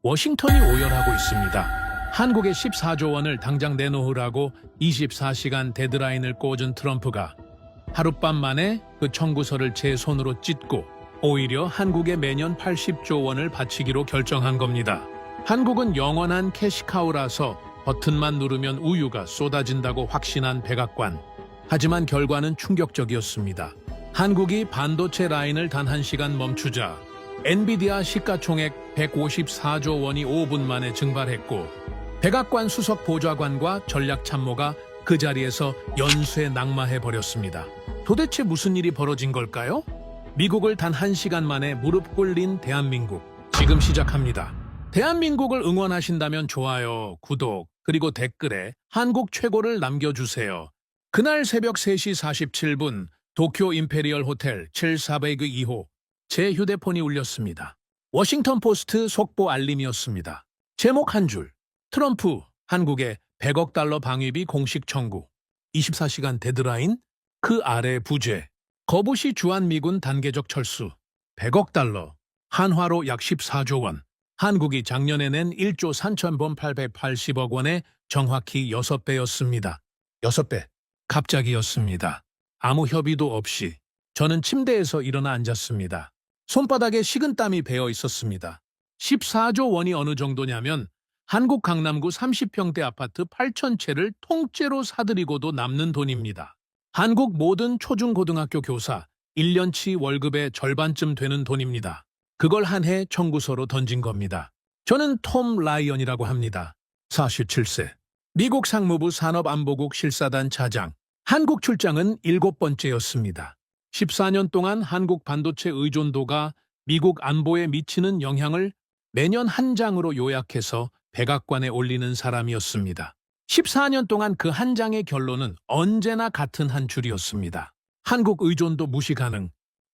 워싱턴이 오열하고 있습니다. 한국의 14조 원을 당장 내놓으라고 24시간 데드라인을 꽂은 트럼프가 하룻밤 만에 그 청구서를 제 손으로 찢고 오히려 한국에 매년 80조 원을 바치기로 결정한 겁니다. 한국은 영원한 캐시카우라서 버튼만 누르면 우유가 쏟아진다고 확신한 백악관. 하지만 결과는 충격적이었습니다. 한국이 반도체 라인을 단 1시간 멈추자 엔비디아 시가총액 154조 원이 5분 만에 증발했고 백악관 수석 보좌관과 전략참모가 그 자리에서 연쇄 낙마해버렸습니다. 도대체 무슨 일이 벌어진 걸까요? 미국을 단 1시간 만에 무릎 꿇린 대한민국. 지금 시작합니다. 대한민국을 응원하신다면 좋아요, 구독, 그리고 댓글에 한국 최고를 남겨주세요. 그날 새벽 3시 47분 도쿄 임페리얼 호텔 7402호 제 휴대폰이 울렸습니다. 워싱턴 포스트 속보 알림이었습니다. 제목 한 줄. 트럼프, 한국에 100억 달러 방위비 공식 청구. 24시간 데드라인? 그 아래 부재. 거부시 주한미군 단계적 철수. 100억 달러. 한화로 약 14조 원. 한국이 작년에 낸 1조 3,880억 원의 정확히 6배였습니다. 6배. 갑자기였습니다. 아무 협의도 없이. 저는 침대에서 일어나 앉았습니다. 손바닥에 식은땀이 배어 있었습니다. 14조 원이 어느 정도냐면 한국 강남구 30평대 아파트 8,000채를 통째로 사들이고도 남는 돈입니다. 한국 모든 초중고등학교 교사 1년치 월급의 절반쯤 되는 돈입니다. 그걸 한 해 청구서로 던진 겁니다. 저는 톰 라이언이라고 합니다. 47세. 미국 상무부 산업안보국 실사단 차장. 한국 출장은 7번째였습니다. 14년 동안 한국 반도체 의존도가 미국 안보에 미치는 영향을 매년 한 장으로 요약해서 백악관에 올리는 사람이었습니다. 14년 동안 그 한 장의 결론은 언제나 같은 한 줄이었습니다. 한국 의존도 무시 가능.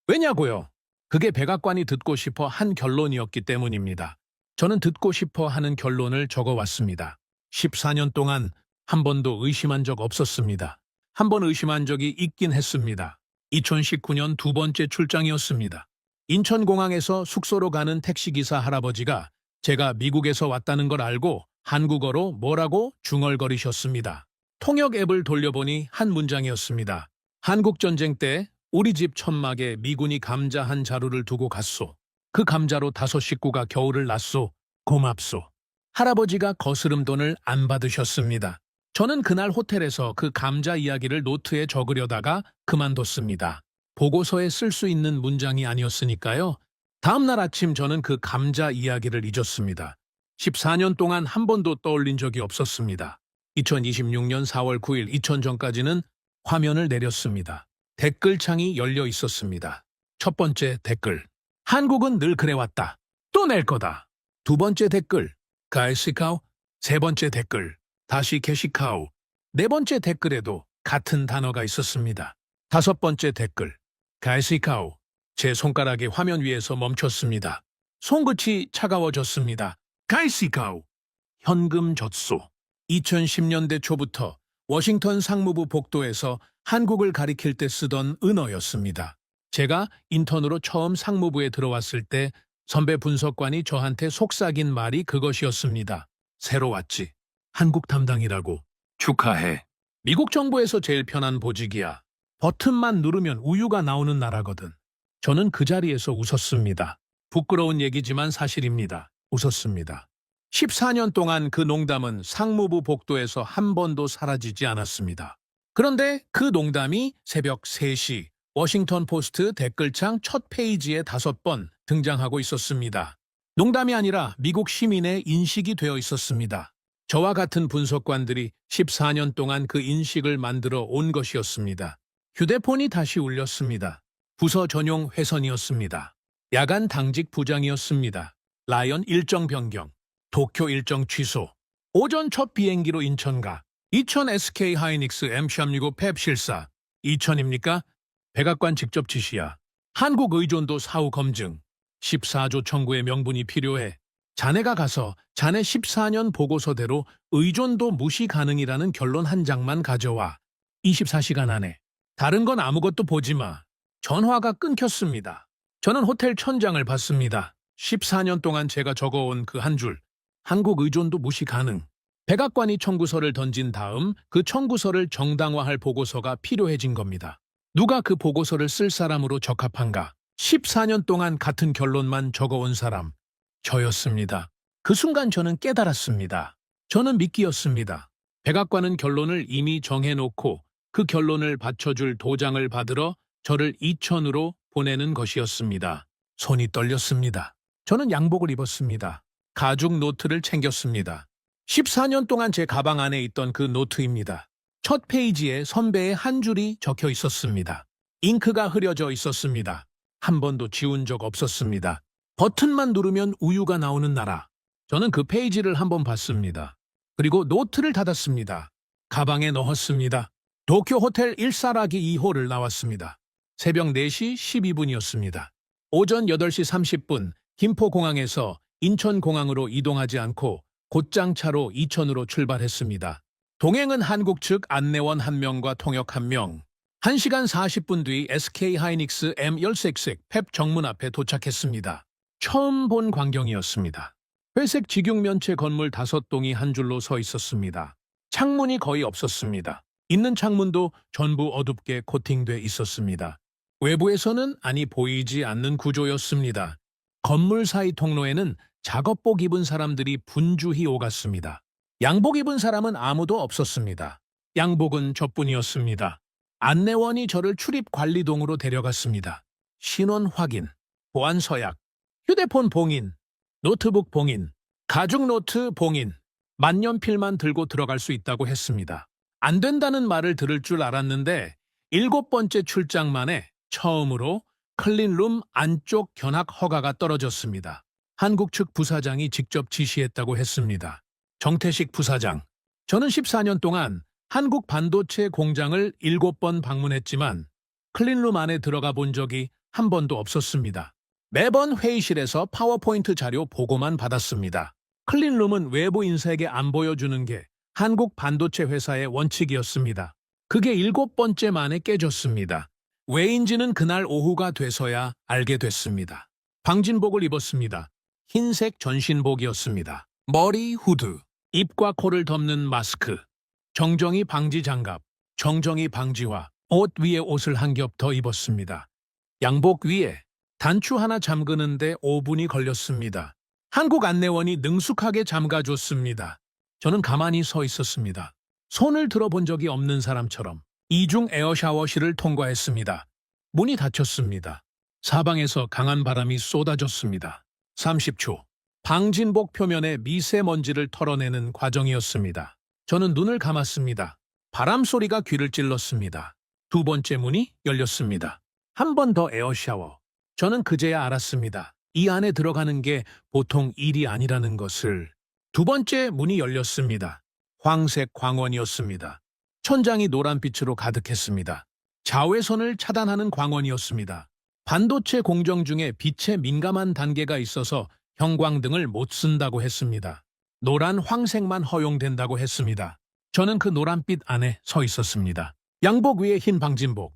왜냐고요? 그게 백악관이 듣고 싶어 한 결론이었기 때문입니다. 저는 듣고 싶어 하는 결론을 적어왔습니다. 14년 동안 한 번도 의심한 적 없었습니다. 한 번 의심한 적이 있긴 했습니다. 2019년 2번째 출장이었습니다. 인천공항에서 숙소로 가는 택시기사 할아버지가 제가 미국에서 왔다는 걸 알고 한국어로 뭐라고 중얼거리셨습니다. 통역 앱을 돌려보니 한 문장이었습니다. 한국전쟁 때 우리 집 천막에 미군이 감자 한 자루를 두고 갔소. 그 감자로 5 식구가 겨울을 났소. 고맙소. 할아버지가 거스름 돈을 안 받으셨습니다. 저는 그날 호텔에서 그 감자 이야기를 노트에 적으려다가 그만뒀습니다. 보고서에 쓸 수 있는 문장이 아니었으니까요. 다음날 아침 저는 그 감자 이야기를 잊었습니다. 14년 동안 한 번도 떠올린 적이 없었습니다. 2026년 4월 9일 2000전까지는 화면을 내렸습니다. 댓글창이 열려 있었습니다. 첫 번째 댓글. 한국은 늘 그래왔다. 또 낼 거다. 두 번째 댓글. 가이시카우. 세 번째 댓글. 다시 캐시카우. 네 번째 댓글에도 같은 단어가 있었습니다. 다섯 번째 댓글. 가이시카우. 제 손가락이 화면 위에서 멈췄습니다. 손끝이 차가워졌습니다. 가이시카우. 현금 젖소. 2010년대 초부터 워싱턴 상무부 복도에서 한국을 가리킬 때 쓰던 은어였습니다. 제가 인턴으로 처음 상무부에 들어왔을 때 선배 분석관이 저한테 속삭인 말이 그것이었습니다. 새로 왔지. 한국 담당이라고. 축하해. 미국 정부에서 제일 편한 보직이야. 버튼만 누르면 우유가 나오는 나라거든. 저는 그 자리에서 웃었습니다. 부끄러운 얘기지만 사실입니다. 웃었습니다. 14년 동안 그 농담은 상무부 복도에서 한 번도 사라지지 않았습니다. 그런데 그 농담이 새벽 3시 워싱턴 포스트 댓글창 첫 페이지에 5번 등장하고 있었습니다. 농담이 아니라 미국 시민의 인식이 되어 있었습니다. 저와 같은 분석관들이 14년 동안 그 인식을 만들어 온 것이었습니다. 휴대폰이 다시 울렸습니다. 부서 전용 회선이었습니다. 야간 당직 부장이었습니다. 라이언 일정 변경, 도쿄 일정 취소, 오전 첫 비행기로 인천 가, 2000 SK 하이닉스 M365 펩 실사, 2000입니까? 백악관 직접 지시야. 한국 의존도 사후 검증, 14조 청구의 명분이 필요해. 자네가 가서 자네 14년 보고서대로 의존도 무시 가능이라는 결론 한 장만 가져와. 24시간 안에. 다른 건 아무것도 보지 마. 전화가 끊겼습니다. 저는 호텔 천장을 봤습니다. 14년 동안 제가 적어온 그 한 줄, 한국 의존도 무시 가능. 백악관이 청구서를 던진 다음 그 청구서를 정당화할 보고서가 필요해진 겁니다. 누가 그 보고서를 쓸 사람으로 적합한가? 14년 동안 같은 결론만 적어온 사람, 저였습니다. 그 순간 저는 깨달았습니다. 저는 미끼였습니다. 백악관은 결론을 이미 정해놓고 그 결론을 받쳐줄 도장을 받으러 저를 이천으로 보내는 것이었습니다. 손이 떨렸습니다. 저는 양복을 입었습니다. 가죽 노트를 챙겼습니다. 14년 동안 제 가방 안에 있던 그 노트입니다. 첫 페이지에 선배의 한 줄이 적혀 있었습니다. 잉크가 흐려져 있었습니다. 한 번도 지운 적 없었습니다. 버튼만 누르면 우유가 나오는 나라. 저는 그 페이지를 한번 봤습니다. 그리고 노트를 닫았습니다. 가방에 넣었습니다. 도쿄 호텔 1사라기 2호를 나왔습니다. 새벽 4시 12분이었습니다. 오전 8시 30분 김포공항에서 인천공항으로 이동하지 않고 곧장차로 이천으로 출발했습니다. 동행은 한국 측 안내원 1명과 통역 1명. 1시간 40분 뒤 SK 하이닉스 M16 펩 정문 앞에 도착했습니다. 처음 본 광경이었습니다. 회색 직육면체 건물 5동이 한 줄로 서 있었습니다. 창문이 거의 없었습니다. 있는 창문도 전부 어둡게 코팅돼 있었습니다. 외부에서는 아니 보이지 않는 구조였습니다. 건물 사이 통로에는 작업복 입은 사람들이 분주히 오갔습니다. 양복 입은 사람은 아무도 없었습니다. 양복은 저뿐이었습니다. 안내원이 저를 출입관리동으로 데려갔습니다. 신원 확인, 보안 서약, 휴대폰 봉인, 노트북 봉인, 가죽 노트 봉인, 만년필만 들고 들어갈 수 있다고 했습니다. 안 된다는 말을 들을 줄 알았는데 7번째 출장 만에 처음으로 클린룸 안쪽 견학 허가가 떨어졌습니다. 한국 측 부사장이 직접 지시했다고 했습니다. 정태식 부사장. 저는 14년 동안 한국 반도체 공장을 7번 방문했지만 클린룸 안에 들어가 본 적이 한 번도 없었습니다. 매번 회의실에서 파워포인트 자료 보고만 받았습니다. 클린룸은 외부 인사에게 안 보여주는 게 한국 반도체 회사의 원칙이었습니다. 그게 7번째 만에 깨졌습니다. 왜인지는 그날 오후가 돼서야 알게 됐습니다. 방진복을 입었습니다. 흰색 전신복이었습니다. 머리 후드, 입과 코를 덮는 마스크, 정정이 방지 장갑, 정정이 방지와 옷 위에 옷을 한 겹 더 입었습니다. 양복 위에 단추 하나 잠그는데 5분이 걸렸습니다. 한국 안내원이 능숙하게 잠가줬습니다. 저는 가만히 서 있었습니다. 손을 들어본 적이 없는 사람처럼 이중 에어샤워실을 통과했습니다. 문이 닫혔습니다. 사방에서 강한 바람이 쏟아졌습니다. 30초. 방진복 표면에 미세먼지를 털어내는 과정이었습니다. 저는 눈을 감았습니다. 바람 소리가 귀를 찔렀습니다. 2번째 문이 열렸습니다. 한 번 더 에어샤워. 저는 그제야 알았습니다. 이 안에 들어가는 게 보통 일이 아니라는 것을. 2번째 문이 열렸습니다. 황색 광원이었습니다. 천장이 노란빛으로 가득했습니다. 자외선을 차단하는 광원이었습니다. 반도체 공정 중에 빛에 민감한 단계가 있어서 형광등을 못 쓴다고 했습니다. 노란 황색만 허용된다고 했습니다. 저는 그 노란빛 안에 서 있었습니다. 양복 위에 흰 방진복,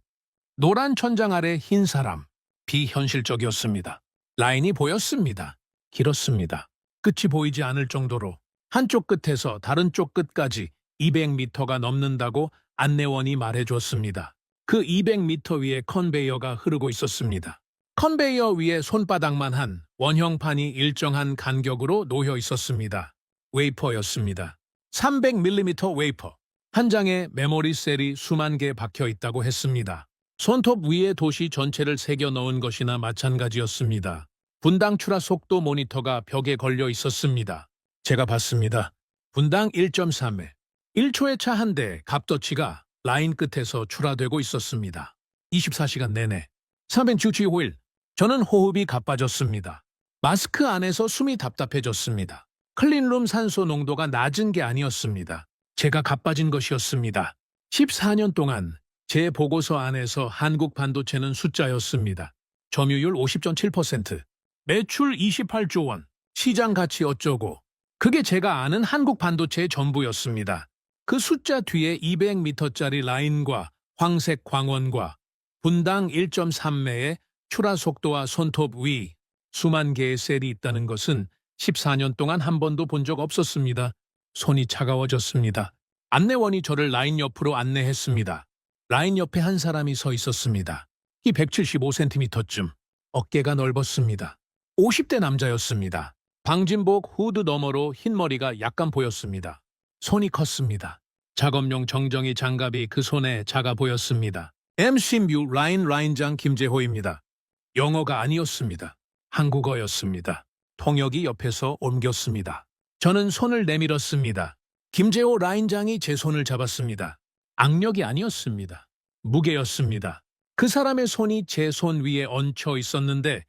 노란 천장 아래 흰 사람. 비현실적이었습니다. 라인이 보였습니다. 길었습니다. 끝이 보이지 않을 정도로 한쪽 끝에서 다른 쪽 끝까지 200m가 넘는다고 안내원이 말해줬습니다. 그 200m 위에 컨베이어가 흐르고 있었습니다. 컨베이어 위에 손바닥만 한 원형판이 일정한 간격으로 놓여 있었습니다. 웨이퍼였습니다. 300mm 웨이퍼. 한 장에 메모리 셀이 수만 개 박혀 있다고 했습니다. 손톱 위에 도시 전체를 새겨 넣은 것이나 마찬가지였습니다. 분당 추라 속도 모니터가 벽에 걸려 있었습니다. 제가 봤습니다. 분당 1.3회. 1초의 차 한 대 갑더치가 라인 끝에서 출하되고 있었습니다. 24시간 내내. 365일. 저는 호흡이 가빠졌습니다. 마스크 안에서 숨이 답답해졌습니다. 클린룸 산소 농도가 낮은 게 아니었습니다. 제가 가빠진 것이었습니다. 14년 동안 제 보고서 안에서 한국 반도체는 숫자였습니다. 점유율 50.7%, 매출 28조 원, 시장 가치 어쩌고. 그게 제가 아는 한국 반도체의 전부였습니다. 그 숫자 뒤에 200m짜리 라인과 황색 광원과 분당 1.3매의 출하 속도와 손톱 위, 수만 개의 셀이 있다는 것은 14년 동안 한 번도 본 적 없었습니다. 손이 차가워졌습니다. 안내원이 저를 라인 옆으로 안내했습니다. 라인 옆에 한 사람이 서 있었습니다. 키 175cm쯤, 어깨가 넓었습니다. 50대 남자였습니다. 방진복 후드 너머로 흰머리가 약간 보였습니다. 손이 컸습니다. 작업용 정정이 장갑이 그 손에 작아 보였습니다. MC뮤 라인장 김재호입니다. 영어가 아니었습니다. 한국어였습니다. 통역이 옆에서 옮겼습니다. 저는 손을 내밀었습니다. 김재호 라인장이 제 손을 잡았습니다. 악력이 아니었습니다. 무게였습니다. 그 사람의 손이 제 손 위에 얹혀 있었는데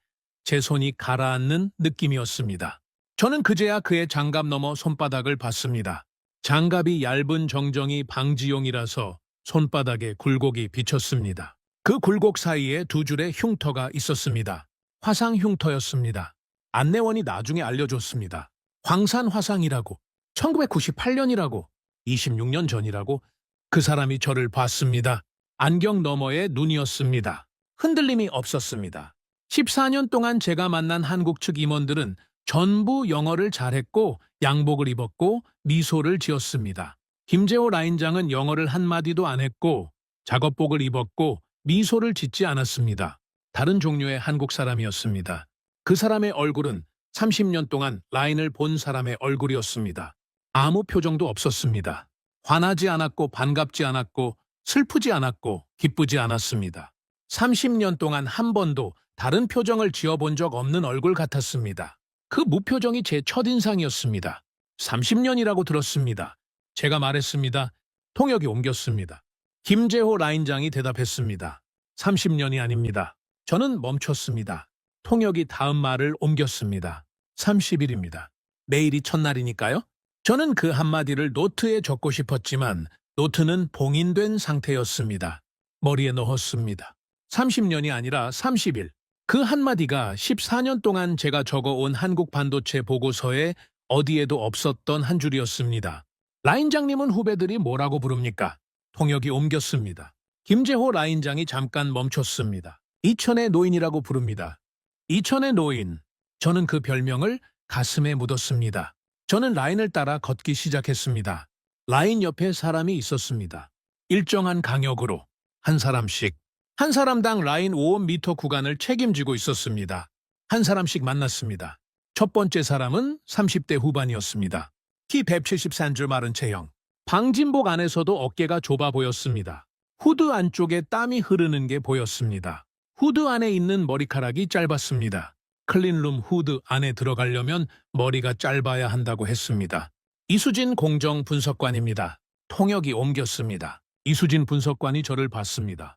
제 손이 가라앉는 느낌이었습니다. 저는 그제야 그의 장갑 너머 손바닥을 봤습니다. 장갑이 얇은 정정이 방지용이라서 손바닥에 굴곡이 비쳤습니다. 그 굴곡 사이에 두 줄의 흉터가 있었습니다. 화상 흉터였습니다. 안내원이 나중에 알려줬습니다. 황산 화상이라고, 1998년이라고, 26년 전이라고. 그 사람이 저를 봤습니다. 안경 너머의 눈이었습니다. 흔들림이 없었습니다. 14년 동안 제가 만난 한국 측 임원들은 전부 영어를 잘했고 양복을 입었고 미소를 지었습니다. 김재호 라인장은 영어를 한마디도 안 했고 작업복을 입었고 미소를 짓지 않았습니다. 다른 종류의 한국 사람이었습니다. 그 사람의 얼굴은 30년 동안 라인을 본 사람의 얼굴이었습니다. 아무 표정도 없었습니다. 화나지 않았고 반갑지 않았고 슬프지 않았고 기쁘지 않았습니다. 30년 동안 한 번도 다른 표정을 지어본 적 없는 얼굴 같았습니다. 그 무표정이 제 첫인상이었습니다. 30년이라고 들었습니다. 제가 말했습니다. 통역이 옮겼습니다. 김재호 라인장이 대답했습니다. 30년이 아닙니다. 저는 멈췄습니다. 통역이 다음 말을 옮겼습니다. 30일입니다. 내일이 첫날이니까요? 저는 그 한마디를 노트에 적고 싶었지만 노트는 봉인된 상태였습니다. 머리에 넣었습니다. 30년이 아니라 30일. 그 한마디가 14년 동안 제가 적어온 한국 반도체 보고서에 어디에도 없었던 한 줄이었습니다. 라인장님은 후배들이 뭐라고 부릅니까? 통역이 옮겼습니다. 김재호 라인장이 잠깐 멈췄습니다. 이천의 노인이라고 부릅니다. 이천의 노인. 저는 그 별명을 가슴에 묻었습니다. 저는 라인을 따라 걷기 시작했습니다. 라인 옆에 사람이 있었습니다. 일정한 간격으로 한 사람씩. 한 사람당 라인 5m 구간을 책임지고 있었습니다. 한 사람씩 만났습니다. 첫 번째 사람은 30대 후반이었습니다. 키 173줄 마른 체형. 방진복 안에서도 어깨가 좁아 보였습니다. 후드 안쪽에 땀이 흐르는 게 보였습니다. 후드 안에 있는 머리카락이 짧았습니다. 클린룸 후드 안에 들어가려면 머리가 짧아야 한다고 했습니다. 이수진 공정 분석관입니다. 통역이 옮겼습니다. 이수진 분석관이 저를 봤습니다.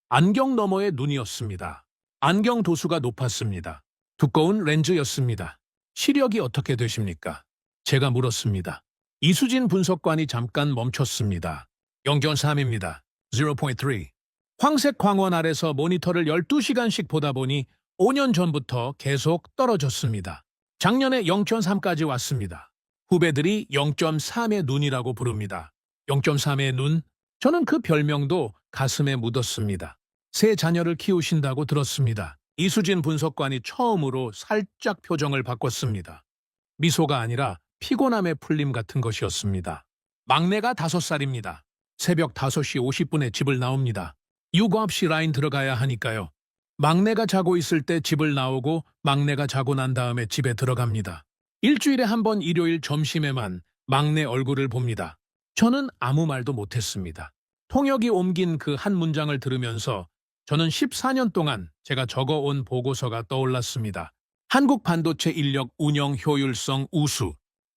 안경 너머의 눈이었습니다. 안경 도수가 높았습니다. 두꺼운 렌즈였습니다. 시력이 어떻게 되십니까? 제가 물었습니다. 이수진 분석관이 잠깐 멈췄습니다. 0.3입니다. 0.3. 황색 광원 아래서 모니터를 12시간씩 보다 보니 5년 전부터 계속 떨어졌습니다. 작년에 0.3까지 왔습니다. 후배들이 0.3의 눈이라고 부릅니다. 0.3의 눈? 저는 그 별명도 가슴에 묻었습니다. 세 자녀를 키우신다고 들었습니다. 이수진 분석관이 처음으로 살짝 표정을 바꿨습니다. 미소가 아니라 피곤함의 풀림 같은 것이었습니다. 막내가 5살입니다. 새벽 5시 50분에 집을 나옵니다. 육아 없이 라인 들어가야 하니까요. 막내가 자고 있을 때 집을 나오고 막내가 자고 난 다음에 집에 들어갑니다. 일주일에 한 번 일요일 점심에만 막내 얼굴을 봅니다. 저는 아무 말도 못했습니다. 통역이 옮긴 그 한 문장을 들으면서 저는 14년 동안 제가 적어온 보고서가 떠올랐습니다. 한국 반도체 인력 운영 효율성 우수.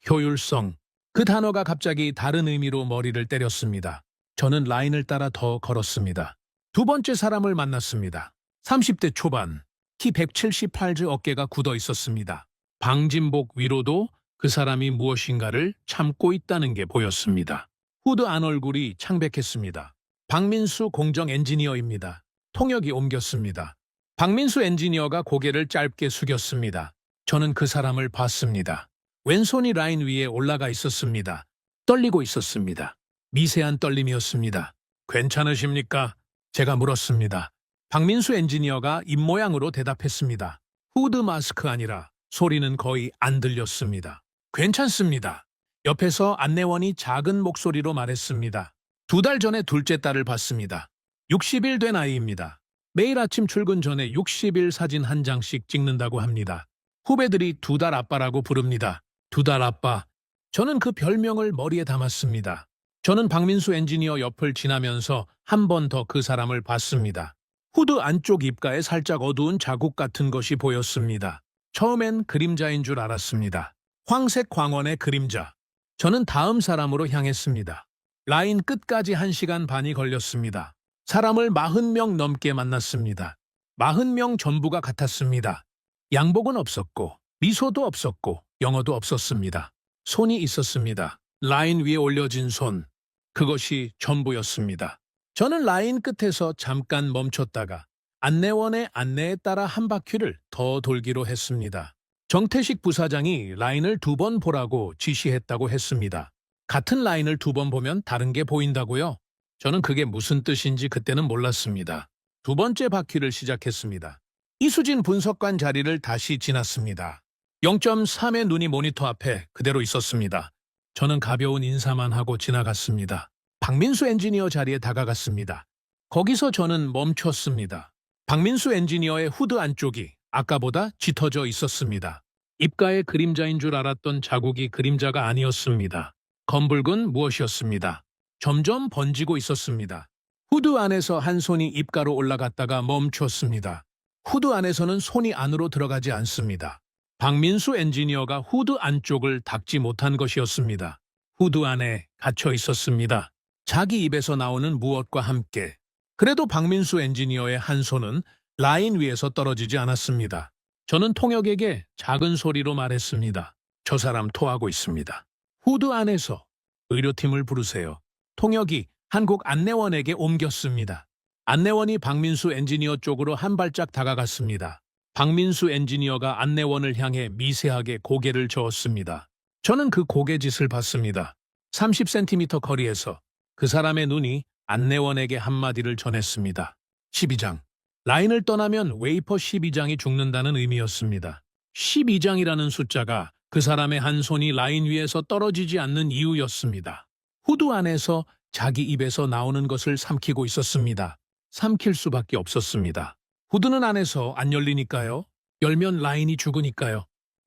효율성. 그 단어가 갑자기 다른 의미로 머리를 때렸습니다. 저는 라인을 따라 더 걸었습니다. 두 번째 사람을 만났습니다. 30대 초반, 키 178즈 어깨가 굳어 있었습니다. 방진복 위로도 그 사람이 무엇인가를 참고 있다는 게 보였습니다. 후드 안 얼굴이 창백했습니다. 박민수 공정 엔지니어입니다. 통역이 옮겼습니다. 박민수 엔지니어가 고개를 짧게 숙였습니다. 저는 그 사람을 봤습니다. 왼손이 라인 위에 올라가 있었습니다. 떨리고 있었습니다. 미세한 떨림이었습니다. 괜찮으십니까? 제가 물었습니다. 박민수 엔지니어가 입모양으로 대답했습니다. 후드 마스크 아니라 소리는 거의 안 들렸습니다. 괜찮습니다. 옆에서 안내원이 작은 목소리로 말했습니다. 2달 전에 둘째 딸을 봤습니다. 60일 된 아이입니다. 매일 아침 출근 전에 60일 사진 한 장씩 찍는다고 합니다. 후배들이 2달 아빠라고 부릅니다. 2달 아빠. 저는 그 별명을 머리에 담았습니다. 저는 박민수 엔지니어 옆을 지나면서 한 번 더 그 사람을 봤습니다. 후드 안쪽 입가에 살짝 어두운 자국 같은 것이 보였습니다. 처음엔 그림자인 줄 알았습니다. 황색 광원의 그림자. 저는 다음 사람으로 향했습니다. 라인 끝까지 1시간 반이 걸렸습니다. 사람을 40명 넘게 만났습니다. 40명 전부가 같았습니다. 양복은 없었고 미소도 없었고 영어도 없었습니다. 손이 있었습니다. 라인 위에 올려진 손. 그것이 전부였습니다. 저는 라인 끝에서 잠깐 멈췄다가 안내원의 안내에 따라 한 바퀴를 더 돌기로 했습니다. 정태식 부사장이 라인을 2번 보라고 지시했다고 했습니다. 같은 라인을 2번 보면 다른 게 보인다고요? 저는 그게 무슨 뜻인지 그때는 몰랐습니다. 2번째 바퀴를 시작했습니다. 이수진 분석관 자리를 다시 지났습니다. 0.3의 눈이 모니터 앞에 그대로 있었습니다. 저는 가벼운 인사만 하고 지나갔습니다. 박민수 엔지니어 자리에 다가갔습니다. 거기서 저는 멈췄습니다. 박민수 엔지니어의 후드 안쪽이 아까보다 짙어져 있었습니다. 입가에 그림자인 줄 알았던 자국이 그림자가 아니었습니다. 검붉은 무엇이었습니다. 점점 번지고 있었습니다. 후드 안에서 한 손이 입가로 올라갔다가 멈췄습니다. 후드 안에서는 손이 안으로 들어가지 않습니다. 박민수 엔지니어가 후드 안쪽을 닦지 못한 것이었습니다. 후드 안에 갇혀 있었습니다. 자기 입에서 나오는 무엇과 함께. 그래도 박민수 엔지니어의 한 손은 라인 위에서 떨어지지 않았습니다. 저는 통역에게 작은 소리로 말했습니다. 저 사람 토하고 있습니다. 후드 안에서 의료팀을 부르세요. 통역이 한국 안내원에게 옮겼습니다. 안내원이 박민수 엔지니어 쪽으로 한 발짝 다가갔습니다. 박민수 엔지니어가 안내원을 향해 미세하게 고개를 저었습니다. 저는 그 고개짓을 봤습니다. 30cm 거리에서 그 사람의 눈이 안내원에게 한마디를 전했습니다. 12장. 라인을 떠나면 웨이퍼 12장이 죽는다는 의미였습니다. 12장이라는 숫자가 그 사람의 한 손이 라인 위에서 떨어지지 않는 이유였습니다. 후드 안에서 자기 입에서 나오는 것을 삼키고 있었습니다. 삼킬 수밖에 없었습니다. 후드는 안에서 안 열리니까요. 열면 라인이 죽으니까요.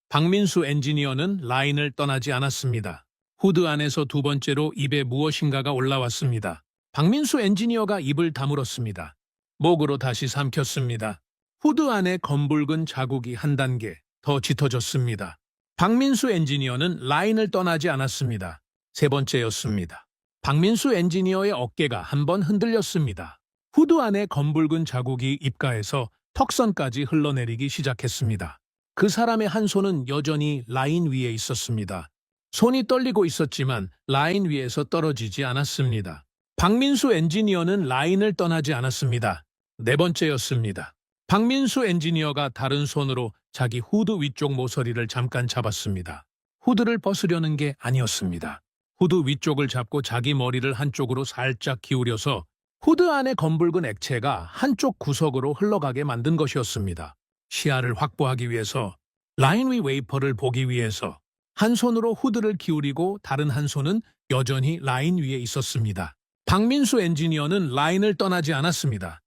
박민수 엔지니어는 라인을 떠나지 않았습니다. 후드 안에서 2번째로 입에 무엇인가가 올라왔습니다. 박민수 엔지니어가 입을 다물었습니다. 목으로 다시 삼켰습니다. 후드 안에 검붉은 자국이 한 단계 더 짙어졌습니다. 박민수 엔지니어는 라인을 떠나지 않았습니다. 3번째였습니다. 박민수 엔지니어의 어깨가 한번 흔들렸습니다. 후드 안에 검붉은 자국이 입가에서 턱선까지 흘러내리기 시작했습니다. 그 사람의 한 손은 여전히 라인 위에 있었습니다. 손이 떨리고 있었지만 라인 위에서 떨어지지 않았습니다. 박민수 엔지니어는 라인을 떠나지 않았습니다. 4번째였습니다. 박민수 엔지니어가 다른 손으로 자기 후드 위쪽 모서리를 잠깐 잡았습니다. 후드를 벗으려는 게 아니었습니다. 후드 위쪽을 잡고 자기 머리를 한쪽으로 살짝 기울여서 후드 안에 검붉은 액체가 한쪽 구석으로 흘러가게 만든 것이었습니다. 시야를 확보하기 위해서, 라인 위 웨이퍼를 보기 위해서 한 손으로 후드를 기울이고 다른 한 손은 여전히 라인 위에 있었습니다. 박민수 엔지니어는 라인을 떠나지 않았습니다.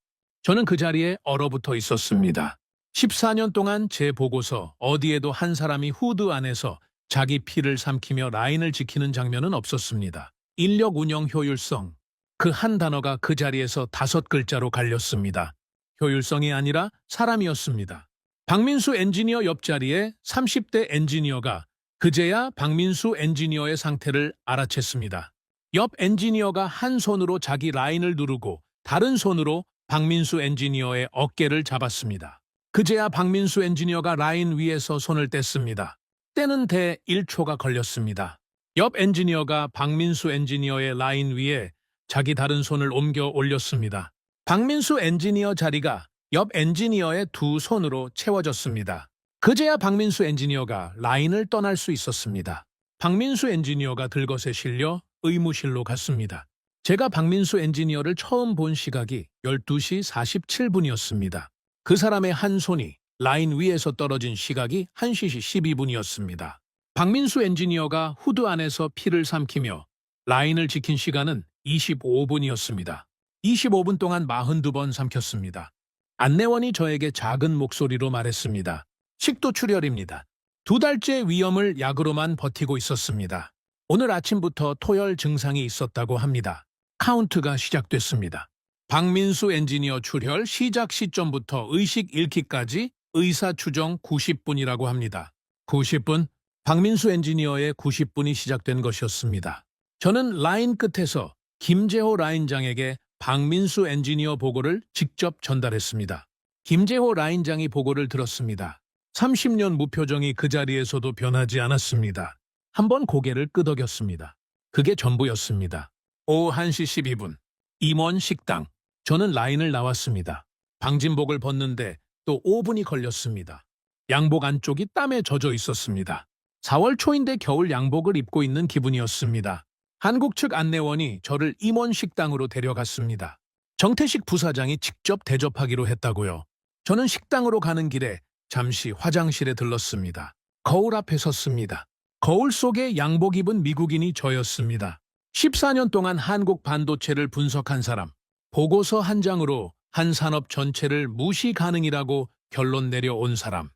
저는 그 자리에 얼어붙어 있었습니다. 14년 동안 제 보고서 어디에도 한 사람이 후드 안에서 자기 피를 삼키며 라인을 지키는 장면은 없었습니다. 인력 운영 효율성. 그 한 단어가 그 자리에서 5글자로 갈렸습니다. 효율성이 아니라 사람이었습니다. 박민수 엔지니어 옆자리에 30대 엔지니어가 그제야 박민수 엔지니어의 상태를 알아챘습니다. 옆 엔지니어가 한 손으로 자기 라인을 누르고 다른 손으로 박민수 엔지니어의 어깨를 잡았습니다. 그제야 박민수 엔지니어가 라인 위에서 손을 뗐습니다. 떼는 데 1초가 걸렸습니다. 옆 엔지니어가 박민수 엔지니어의 라인 위에 자기 다른 손을 옮겨 올렸습니다. 박민수 엔지니어 자리가 옆 엔지니어의 2손으로 채워졌습니다. 그제야 박민수 엔지니어가 라인을 떠날 수 있었습니다. 박민수 엔지니어가 들것에 실려 의무실로 갔습니다. 제가 박민수 엔지니어를 처음 본 시각이 12시 47분이었습니다. 그 사람의 한 손이 라인 위에서 떨어진 시각이 1시 12분이었습니다. 박민수 엔지니어가 후드 안에서 피를 삼키며 라인을 지킨 시간은 25분이었습니다. 25분 동안 42번 삼켰습니다. 안내원이 저에게 작은 목소리로 말했습니다. 식도 출혈입니다. 2달째 위염을 약으로만 버티고 있었습니다. 오늘 아침부터 토열 증상이 있었다고 합니다. 카운트가 시작됐습니다. 박민수 엔지니어 출혈 시작 시점부터 의식 잃기까지 의사 추정 90분이라고 합니다. 90분? 박민수 엔지니어의 90분이 시작된 것이었습니다. 저는 라인 끝에서 김재호 라인장에게 박민수 엔지니어 보고를 직접 전달했습니다. 김재호 라인장이 보고를 들었습니다. 30년 무표정이 그 자리에서도 변하지 않았습니다. 한번 고개를 끄덕였습니다. 그게 전부였습니다. 오후 1시 12분, 임원 식당. 저는 라인을 나왔습니다. 방진복을 벗는데 또 5분이 걸렸습니다. 양복 안쪽이 땀에 젖어 있었습니다. 4월 초인데 겨울 양복을 입고 있는 기분이었습니다. 한국 측 안내원이 저를 임원 식당으로 데려갔습니다. 정태식 부사장이 직접 대접하기로 했다고요. 저는 식당으로 가는 길에 잠시 화장실에 들렀습니다. 거울 앞에 섰습니다. 거울 속에 양복 입은 미국인이 저였습니다. 14년 동안 한국 반도체를 분석한 사람, 보고서 한 장으로 한 산업 전체를 무시 가능이라고 결론 내려온 사람.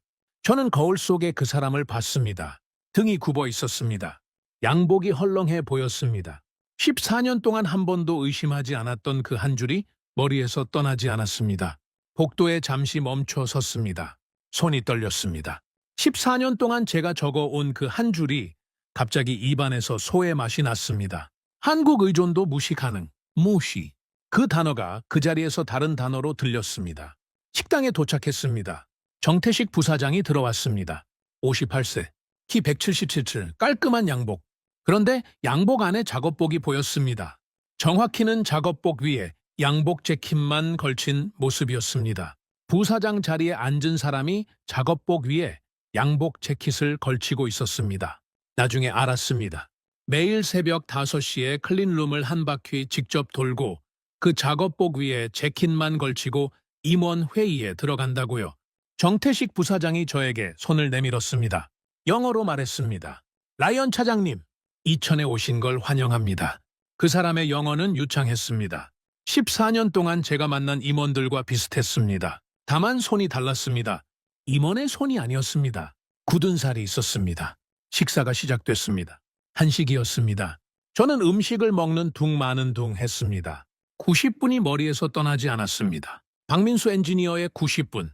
저는 거울 속에 그 사람을 봤습니다. 등이 굽어 있었습니다. 양복이 헐렁해 보였습니다. 14년 동안 한 번도 의심하지 않았던 그 한 줄이 머리에서 떠나지 않았습니다. 복도에 잠시 멈춰 섰습니다. 손이 떨렸습니다. 14년 동안 제가 적어온 그 한 줄이 갑자기 입안에서 소의 맛이 났습니다. 한국 의존도 무시 가능. 무시. 그 단어가 그 자리에서 다른 단어로 들렸습니다. 식당에 도착했습니다. 정태식 부사장이 들어왔습니다. 58세, 키 177, 깔끔한 양복. 그런데 양복 안에 작업복이 보였습니다. 정확히는 작업복 위에 양복 재킷만 걸친 모습이었습니다. 부사장 자리에 앉은 사람이 작업복 위에 양복 재킷을 걸치고 있었습니다. 나중에 알았습니다. 매일 새벽 5시에 클린룸을 한 바퀴 직접 돌고 그 작업복 위에 재킷만 걸치고 임원 회의에 들어간다고요. 정태식 부사장이 저에게 손을 내밀었습니다. 영어로 말했습니다. 라이언 차장님, 이천에 오신 걸 환영합니다. 그 사람의 영어는 유창했습니다. 14년 동안 제가 만난 임원들과 비슷했습니다. 다만 손이 달랐습니다. 임원의 손이 아니었습니다. 굳은 살이 있었습니다. 식사가 시작됐습니다. 한식이었습니다. 저는 음식을 먹는 둥 마는 둥 했습니다. 90분이 머리에서 떠나지 않았습니다. 박민수 엔지니어의 90분.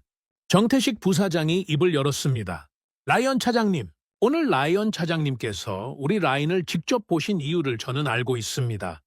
정태식 부사장이 입을 열었습니다. 라이언 차장님, 오늘 라이언 차장님께서 우리 라인을 직접 보신 이유를 저는 알고 있습니다.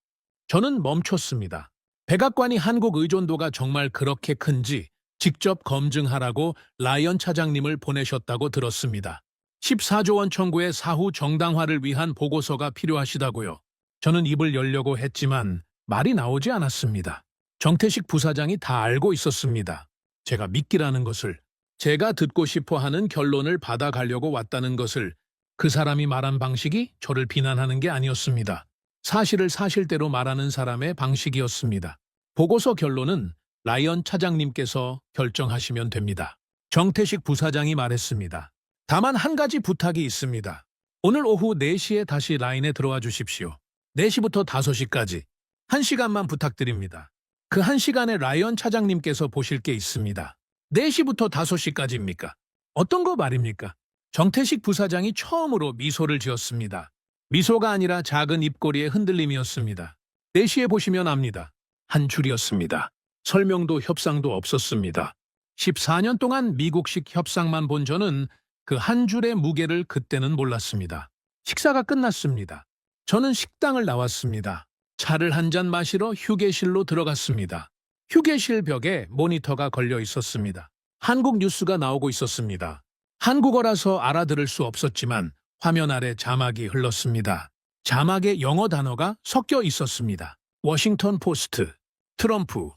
저는 멈췄습니다. 백악관이 한국 의존도가 정말 그렇게 큰지 직접 검증하라고 라이언 차장님을 보내셨다고 들었습니다. 14조 원 청구의 사후 정당화를 위한 보고서가 필요하시다고요. 저는 입을 열려고 했지만 말이 나오지 않았습니다. 정태식 부사장이 다 알고 있었습니다. 제가 믿기라는 것을, 제가 듣고 싶어 하는 결론을 받아가려고 왔다는 것을. 그 사람이 말한 방식이 저를 비난하는 게 아니었습니다. 사실을 사실대로 말하는 사람의 방식이었습니다. 보고서 결론은 라이언 차장님께서 결정하시면 됩니다. 정태식 부사장이 말했습니다. 다만 한 가지 부탁이 있습니다. 오늘 오후 4시에 다시 라인에 들어와 주십시오. 4시부터 5시까지 1시간만 부탁드립니다. 그 1시간에 라이언 차장님께서 보실 게 있습니다. 4시부터 5시까지입니까? 어떤 거 말입니까? 정태식 부사장이 처음으로 미소를 지었습니다. 미소가 아니라 작은 입꼬리의 흔들림이었습니다. 4시에 보시면 압니다. 한 줄이었습니다. 설명도 협상도 없었습니다. 14년 동안 미국식 협상만 본 저는 그 한 줄의 무게를 그때는 몰랐습니다. 식사가 끝났습니다. 저는 식당을 나왔습니다. 차를 한 잔 마시러 휴게실로 들어갔습니다. 휴게실 벽에 모니터가 걸려 있었습니다. 한국 뉴스가 나오고 있었습니다. 한국어라서 알아들을 수 없었지만 화면 아래 자막이 흘렀습니다. 자막에 영어 단어가 섞여 있었습니다. 워싱턴 포스트, 트럼프,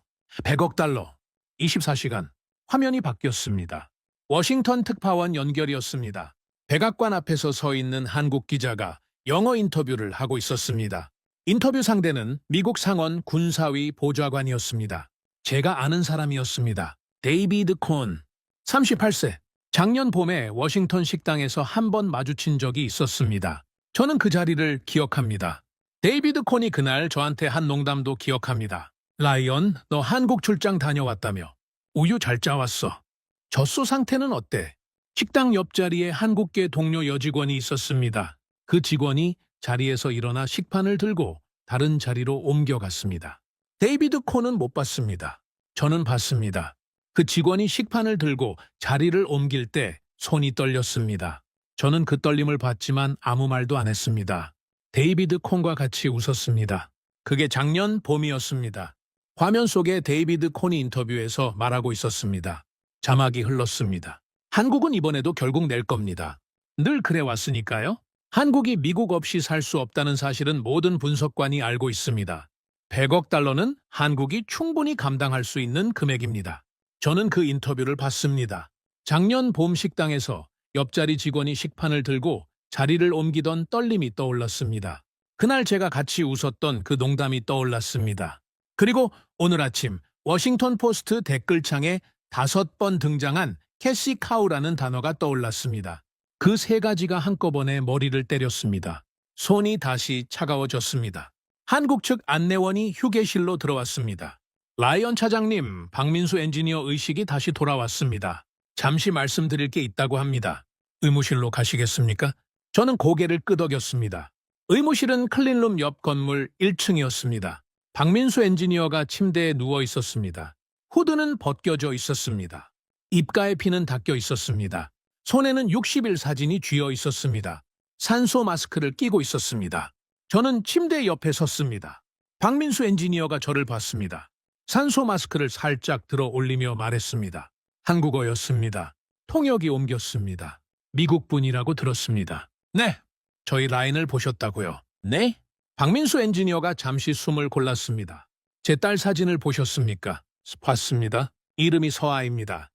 100억 달러, 24시간. 화면이 바뀌었습니다. 워싱턴 특파원 연결이었습니다. 백악관 앞에서 서 있는 한국 기자가 영어 인터뷰를 하고 있었습니다. 인터뷰 상대는 미국 상원 군사위 보좌관이었습니다. 제가 아는 사람이었습니다. 데이비드 콘. 38세. 작년 봄에 워싱턴 식당에서 한 번 마주친 적이 있었습니다. 저는 그 자리를 기억합니다. 데이비드 콘이 그날 저한테 한 농담도 기억합니다. 라이언, 너 한국 출장 다녀왔다며. 우유 잘 짜왔어. 젖소 상태는 어때? 식당 옆자리에 한국계 동료 여직원이 있었습니다. 그 직원이 자리에서 일어나 식판을 들고 다른 자리로 옮겨갔습니다. 데이비드 콘은 못 봤습니다. 저는 봤습니다. 그 직원이 식판을 들고 자리를 옮길 때 손이 떨렸습니다. 저는 그 떨림을 봤지만 아무 말도 안 했습니다. 데이비드 콘과 같이 웃었습니다. 그게 작년 봄이었습니다. 화면 속에 데이비드 콘이 인터뷰에서 말하고 있었습니다. 자막이 흘렀습니다. 한국은 이번에도 결국 낼 겁니다. 늘 그래왔으니까요. 한국이 미국 없이 살 수 없다는 사실은 모든 분석관이 알고 있습니다. 100억 달러는 한국이 충분히 감당할 수 있는 금액입니다. 저는 그 인터뷰를 봤습니다. 작년 봄 식당에서 옆자리 직원이 식판을 들고 자리를 옮기던 떨림이 떠올랐습니다. 그날 제가 같이 웃었던 그 농담이 떠올랐습니다. 그리고 오늘 아침 워싱턴 포스트 댓글창에 5번 등장한 캐시 카우라는 단어가 떠올랐습니다. 그 3가지가 한꺼번에 머리를 때렸습니다. 손이 다시 차가워졌습니다. 한국 측 안내원이 휴게실로 들어왔습니다. 라이언 차장님, 박민수 엔지니어 의식이 다시 돌아왔습니다. 잠시 말씀드릴 게 있다고 합니다. 의무실로 가시겠습니까? 저는 고개를 끄덕였습니다. 의무실은 클린룸 옆 건물 1층이었습니다. 박민수 엔지니어가 침대에 누워 있었습니다. 후드는 벗겨져 있었습니다. 입가에 피는 닦여 있었습니다. 손에는 60일 사진이 쥐어 있었습니다. 산소 마스크를 끼고 있었습니다. 저는 침대 옆에 섰습니다. 박민수 엔지니어가 저를 봤습니다. 산소 마스크를 살짝 들어 올리며 말했습니다. 한국어였습니다. 통역이 옮겼습니다. 미국 분이라고 들었습니다. 네, 저희 라인을 보셨다고요. 네? 박민수 엔지니어가 잠시 숨을 골랐습니다. 제 딸 사진을 보셨습니까? 봤습니다. 이름이 서아입니다.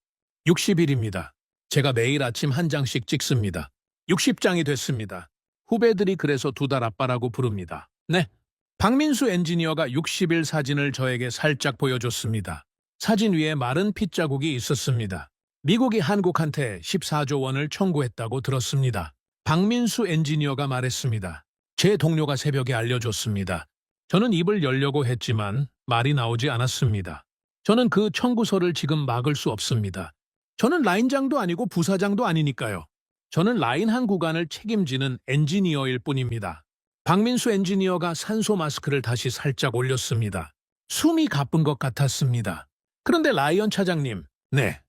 60일입니다. 제가 매일 아침 한 장씩 찍습니다. 60장이 됐습니다. 후배들이 그래서 2달 아빠라고 부릅니다. 네. 박민수 엔지니어가 60일 사진을 저에게 살짝 보여줬습니다. 사진 위에 마른 핏자국이 있었습니다. 미국이 한국한테 14조 원을 청구했다고 들었습니다. 박민수 엔지니어가 말했습니다. 제 동료가 새벽에 알려줬습니다. 저는 입을 열려고 했지만 말이 나오지 않았습니다. 저는 그 청구서를 지금 막을 수 없습니다. 저는 라인장도 아니고 부사장도 아니니까요. 저는 라인 한 구간을 책임지는 엔지니어일 뿐입니다. 박민수 엔지니어가 산소 마스크를 다시 살짝 올렸습니다. 숨이 가쁜 것 같았습니다. 그런데 라이언 차장님, 네.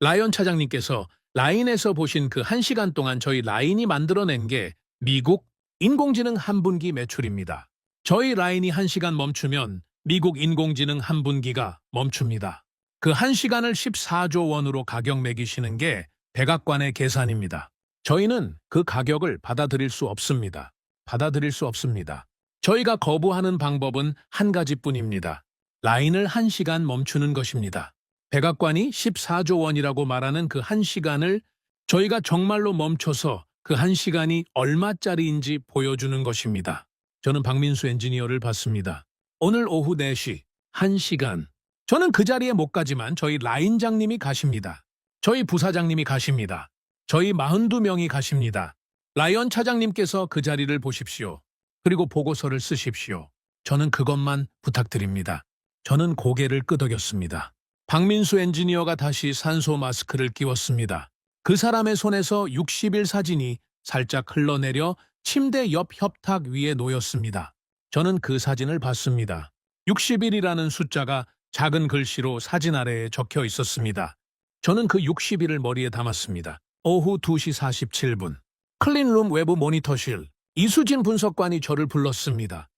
라이언 차장님께서 라인에서 보신 그 1시간 동안 저희 라인이 만들어낸 게 미국 인공지능 한 분기 매출입니다. 저희 라인이 1시간 멈추면 미국 인공지능 한 분기가 멈춥니다. 그 1시간을 14조 원으로 가격 매기시는 게 백악관의 계산입니다. 저희는 그 가격을 받아들일 수 없습니다. 받아들일 수 없습니다. 저희가 거부하는 방법은 한 가지뿐입니다. 라인을 1시간 멈추는 것입니다. 백악관이 14조 원이라고 말하는 그 1시간을 저희가 정말로 멈춰서 그 1시간이 얼마짜리인지 보여주는 것입니다. 저는 박민수 엔지니어를 봤습니다. 오늘 오후 4시, 1시간. 저는 그 자리에 못 가지만 저희 라인장님이 가십니다. 저희 부사장님이 가십니다. 저희 42명이 가십니다. 라이언 차장님께서 그 자리를 보십시오. 그리고 보고서를 쓰십시오. 저는 그것만 부탁드립니다. 저는 고개를 끄덕였습니다. 박민수 엔지니어가 다시 산소 마스크를 끼웠습니다. 그 사람의 손에서 60일 사진이 살짝 흘러내려 침대 옆 협탁 위에 놓였습니다. 저는 그 사진을 봤습니다. 60일이라는 숫자가 작은 글씨로 사진 아래에 적혀 있었습니다. 저는 그 60일을 머리에 담았습니다. 오후 2시 47분. 클린룸 외부 모니터실. 이수진 분석관이 저를 불렀습니다.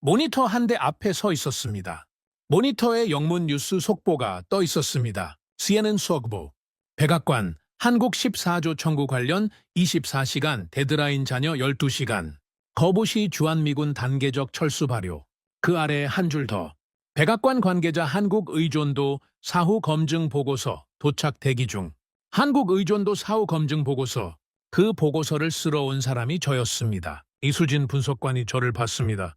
모니터 한 대 앞에 서 있었습니다. 모니터에 영문 뉴스 속보가 떠 있었습니다. CNN 속보. 백악관, 한국 14조 청구 관련 24시간 데드라인 잔여 12시간. 거부시 주한미군 단계적 철수 발효. 그 아래 한 줄 더. 백악관 관계자 한국 의존도 사후 검증 보고서 도착 대기 중. 한국 의존도 사후 검증 보고서. 그 보고서를 쓰러 온 사람이 저였습니다. 이수진 분석관이 저를 봤습니다.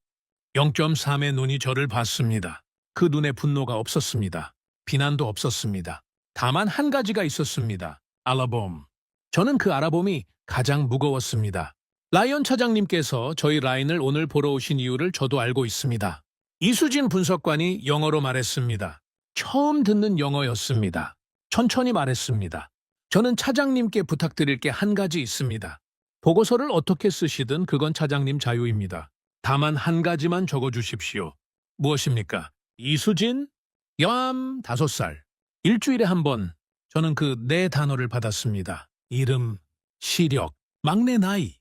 0.3의 눈이 저를 봤습니다. 그 눈에 분노가 없었습니다. 비난도 없었습니다. 다만 한 가지가 있었습니다. 알라봄. 저는 그 알아봄이 가장 무거웠습니다. 라이언 차장님께서 저희 라인을 오늘 보러 오신 이유를 저도 알고 있습니다. 이수진 분석관이 영어로 말했습니다. 처음 듣는 영어였습니다. 천천히 말했습니다. 저는 차장님께 부탁드릴 게 한 가지 있습니다. 보고서를 어떻게 쓰시든 그건 차장님 자유입니다. 다만 한 가지만 적어주십시오. 무엇입니까? 이수진? 5살. 일주일에 한 번 저는 그 네 단어를 받았습니다. 이름, 시력, 막내 나이,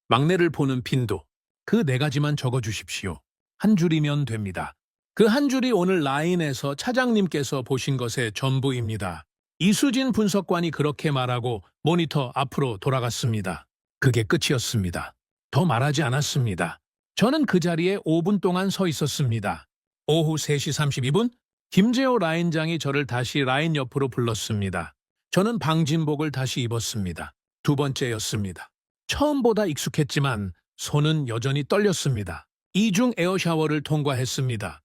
막내를 보는 빈도. 그 네 가지만 적어주십시오. 한 줄이면 됩니다. 그 한 줄이 오늘 라인에서 차장님께서 보신 것의 전부입니다. 이수진 분석관이 그렇게 말하고 모니터 앞으로 돌아갔습니다. 그게 끝이었습니다. 더 말하지 않았습니다. 저는 그 자리에 5분 동안 서 있었습니다. 오후 3시 32분 김재호 라인장이 저를 다시 라인 옆으로 불렀습니다. 저는 방진복을 다시 입었습니다. 두 번째였습니다. 처음보다 익숙했지만 손은 여전히 떨렸습니다. 이중 에어샤워를 통과했습니다.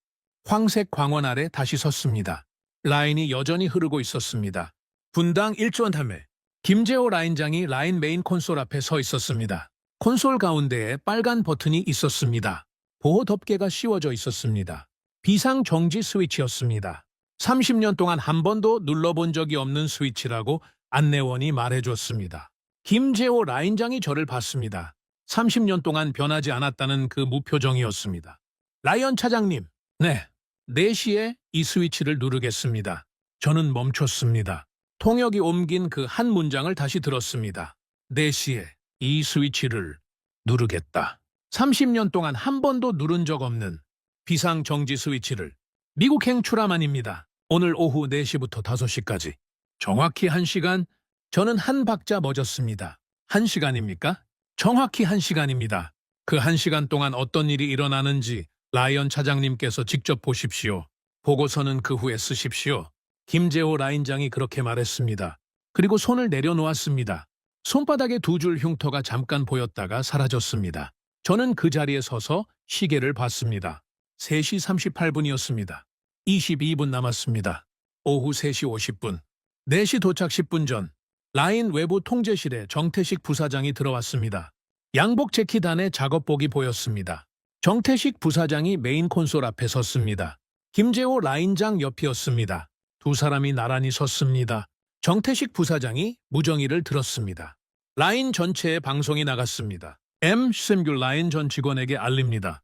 황색 광원 아래 다시 섰습니다. 라인이 여전히 흐르고 있었습니다. 분당 1조 탐에 김재호 라인장이 라인 메인 콘솔 앞에 서 있었습니다. 콘솔 가운데에 빨간 버튼이 있었습니다. 보호 덮개가 씌워져 있었습니다. 비상 정지 스위치였습니다. 30년 동안 한 번도 눌러본 적이 없는 스위치라고 안내원이 말해줬습니다. 김재호 라인장이 저를 봤습니다. 30년 동안 변하지 않았다는 그 무표정이었습니다. 라이언 차장님, 네, 4시에 이 스위치를 누르겠습니다. 저는 멈췄습니다. 통역이 옮긴 그 한 문장을 다시 들었습니다. 4시에 이 스위치를 누르겠다. 30년 동안 한 번도 누른 적 없는 비상정지 스위치를. 미국행 출하만입니다. 오늘 오후 4시부터 5시까지. 정확히 1시간, 저는 한 박자 멎었습니다. 1시간입니까? 정확히 1시간입니다. 그 1시간 동안 어떤 일이 일어나는지 라이언 차장님께서 직접 보십시오. 보고서는 그 후에 쓰십시오. 김재호 라인장이 그렇게 말했습니다. 그리고 손을 내려놓았습니다. 손바닥에 두 줄 흉터가 잠깐 보였다가 사라졌습니다. 저는 그 자리에 서서 시계를 봤습니다. 3시 38분이었습니다. 22분 남았습니다. 오후 3시 50분. 4시 도착 10분 전. 라인 외부 통제실에 정태식 부사장이 들어왔습니다. 양복 재킷 안에 작업복이 보였습니다. 정태식 부사장이 메인 콘솔 앞에 섰습니다. 김재호 라인장 옆이었습니다. 두 사람이 나란히 섰습니다. 정태식 부사장이 무정의를 들었습니다. 라인 전체에 방송이 나갔습니다. M16 라인 전 직원에게 알립니다.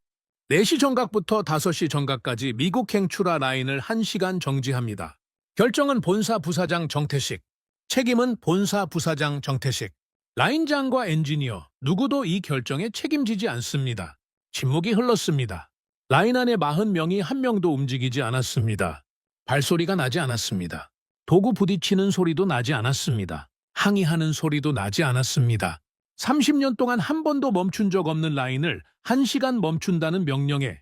4시 정각부터 5시 정각까지 미국행 출하 라인을 1시간 정지합니다. 결정은 본사 부사장 정태식, 책임은 본사 부사장 정태식. 라인장과 엔지니어 누구도 이 결정에 책임지지 않습니다. 침묵이 흘렀습니다. 라인 안에 40명이 한 명도 움직이지 않았습니다. 발소리가 나지 않았습니다. 도구 부딪히는 소리도 나지 않았습니다. 항의하는 소리도 나지 않았습니다. 30년 동안 한 번도 멈춘 적 없는 라인을 1시간 멈춘다는 명령에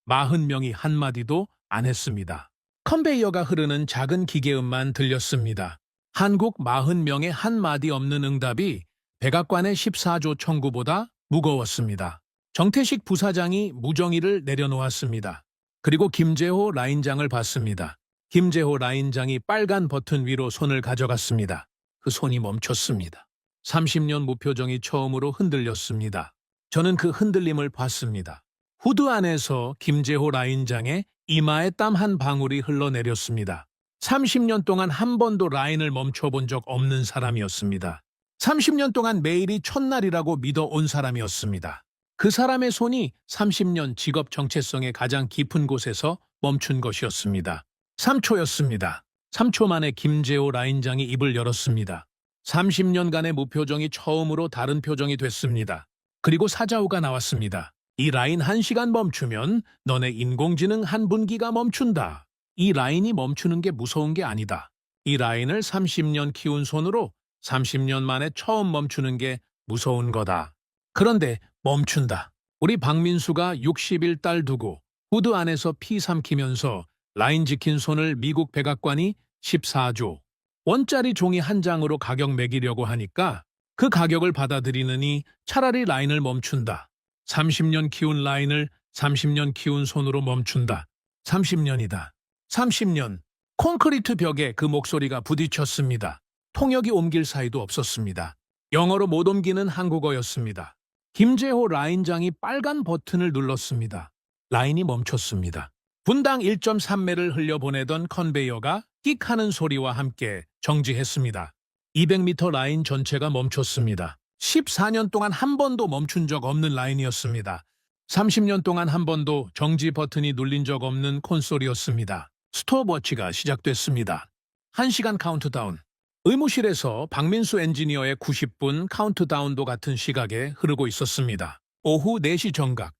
40명이 한마디도 안 했습니다. 컨베이어가 흐르는 작은 기계음만 들렸습니다. 한국 40명의 한마디 없는 응답이 백악관의 14조 청구보다 무거웠습니다. 정태식 부사장이 무정의를 내려놓았습니다. 그리고 김재호 라인장을 봤습니다. 김재호 라인장이 빨간 버튼 위로 손을 가져갔습니다. 그 손이 멈췄습니다. 30년 무표정이 처음으로 흔들렸습니다. 저는 그 흔들림을 봤습니다. 후드 안에서 김재호 라인장의 이마에 땀 한 방울이 흘러내렸습니다. 30년 동안 한 번도 라인을 멈춰본 적 없는 사람이었습니다. 30년 동안 매일이 첫날이라고 믿어온 사람이었습니다. 그 사람의 손이 30년 직업 정체성의 가장 깊은 곳에서 멈춘 것이었습니다. 3초였습니다. 3초 만에 김재호 라인장이 입을 열었습니다. 30년간의 무표정이 처음으로 다른 표정이 됐습니다. 그리고 사자후가 나왔습니다. 이 라인 1시간 멈추면 너네 인공지능 한 분기가 멈춘다. 이 라인이 멈추는 게 무서운 게 아니다. 이 라인을 30년 키운 손으로 30년 만에 처음 멈추는 게 무서운 거다. 그런데 멈춘다. 우리 박민수가 60일 딸 두고 후드 안에서 피 삼키면서 라인 지킨 손을 미국 백악관이 14조 원짜리 종이 한 장으로 가격 매기려고 하니까 그 가격을 받아들이느니 차라리 라인을 멈춘다. 30년 키운 라인을 30년 키운 손으로 멈춘다. 30년이다. 30년. 콘크리트 벽에 그 목소리가 부딪혔습니다. 통역이 옮길 사이도 없었습니다. 영어로 못 옮기는 한국어였습니다. 김재호 라인장이 빨간 버튼을 눌렀습니다. 라인이 멈췄습니다. 분당 1.3매를 흘려보내던 컨베이어가 끽 하는 소리와 함께 정지했습니다. 200m 라인 전체가 멈췄습니다. 14년 동안 한 번도 멈춘 적 없는 라인이었습니다. 30년 동안 한 번도 정지 버튼이 눌린 적 없는 콘솔이었습니다. 스톱워치가 시작됐습니다. 1시간 카운트다운. 의무실에서 박민수 엔지니어의 90분 카운트다운도 같은 시각에 흐르고 있었습니다. 오후 4시 정각.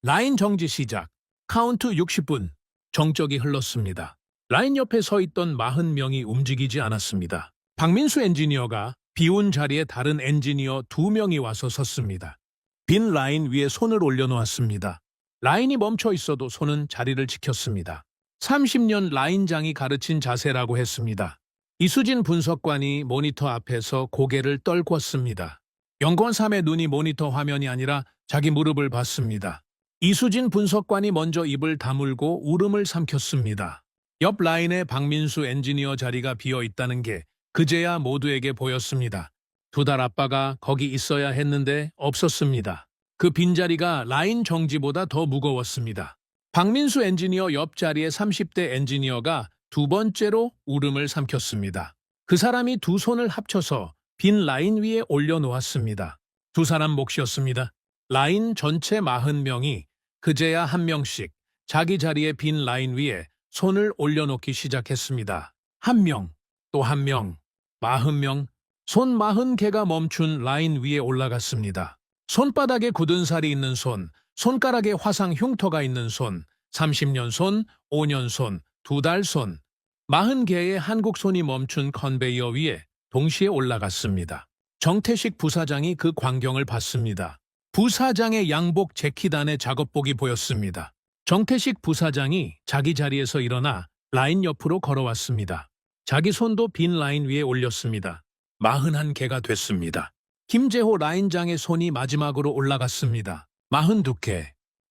라인 정지 시작. 카운트 60분. 정적이 흘렀습니다. 라인 옆에 서 있던 40명이 움직이지 않았습니다. 박민수 엔지니어가 비운 자리에 다른 엔지니어 2명이 와서 섰습니다. 빈 라인 위에 손을 올려놓았습니다. 라인이 멈춰 있어도 손은 자리를 지켰습니다. 30년 라인장이 가르친 자세라고 했습니다. 이수진 분석관이 모니터 앞에서 고개를 떨궜습니다. 연구원 3의 눈이 모니터 화면이 아니라 자기 무릎을 봤습니다. 이수진 분석관이 먼저 입을 다물고 울음을 삼켰습니다. 옆 라인에 박민수 엔지니어 자리가 비어 있다는 게 그제야 모두에게 보였습니다. 2달 아빠가 거기 있어야 했는데 없었습니다. 그 빈자리가 라인 정지보다 더 무거웠습니다. 박민수 엔지니어 옆자리에 30대 엔지니어가 2번째로 울음을 삼켰습니다. 그 사람이 2손을 합쳐서 빈 라인 위에 올려놓았습니다. 2사람 몫이었습니다. 라인 전체 40명이 그제야 1명씩 자기 자리의 빈 라인 위에 손을 올려놓기 시작했습니다. 1명, 또 1명, 40명, 손 40개가 멈춘 라인 위에 올라갔습니다. 손바닥에 굳은 살이 있는 손, 손가락에 화상 흉터가 있는 손, 30년 손, 5년 손, 2달 손, 40개의 한국 손이 멈춘 컨베이어 위에 동시에 올라갔습니다. 정태식 부사장이 그 광경을 봤습니다. 부사장의 양복 재킷 안에 작업복이 보였습니다. 정태식 부사장이 자기 자리에서 일어나 라인 옆으로 걸어왔습니다. 자기 손도 빈 라인 위에 올렸습니다. 41개가 됐습니다. 김재호 라인장의 손이 마지막으로 올라갔습니다. 42개.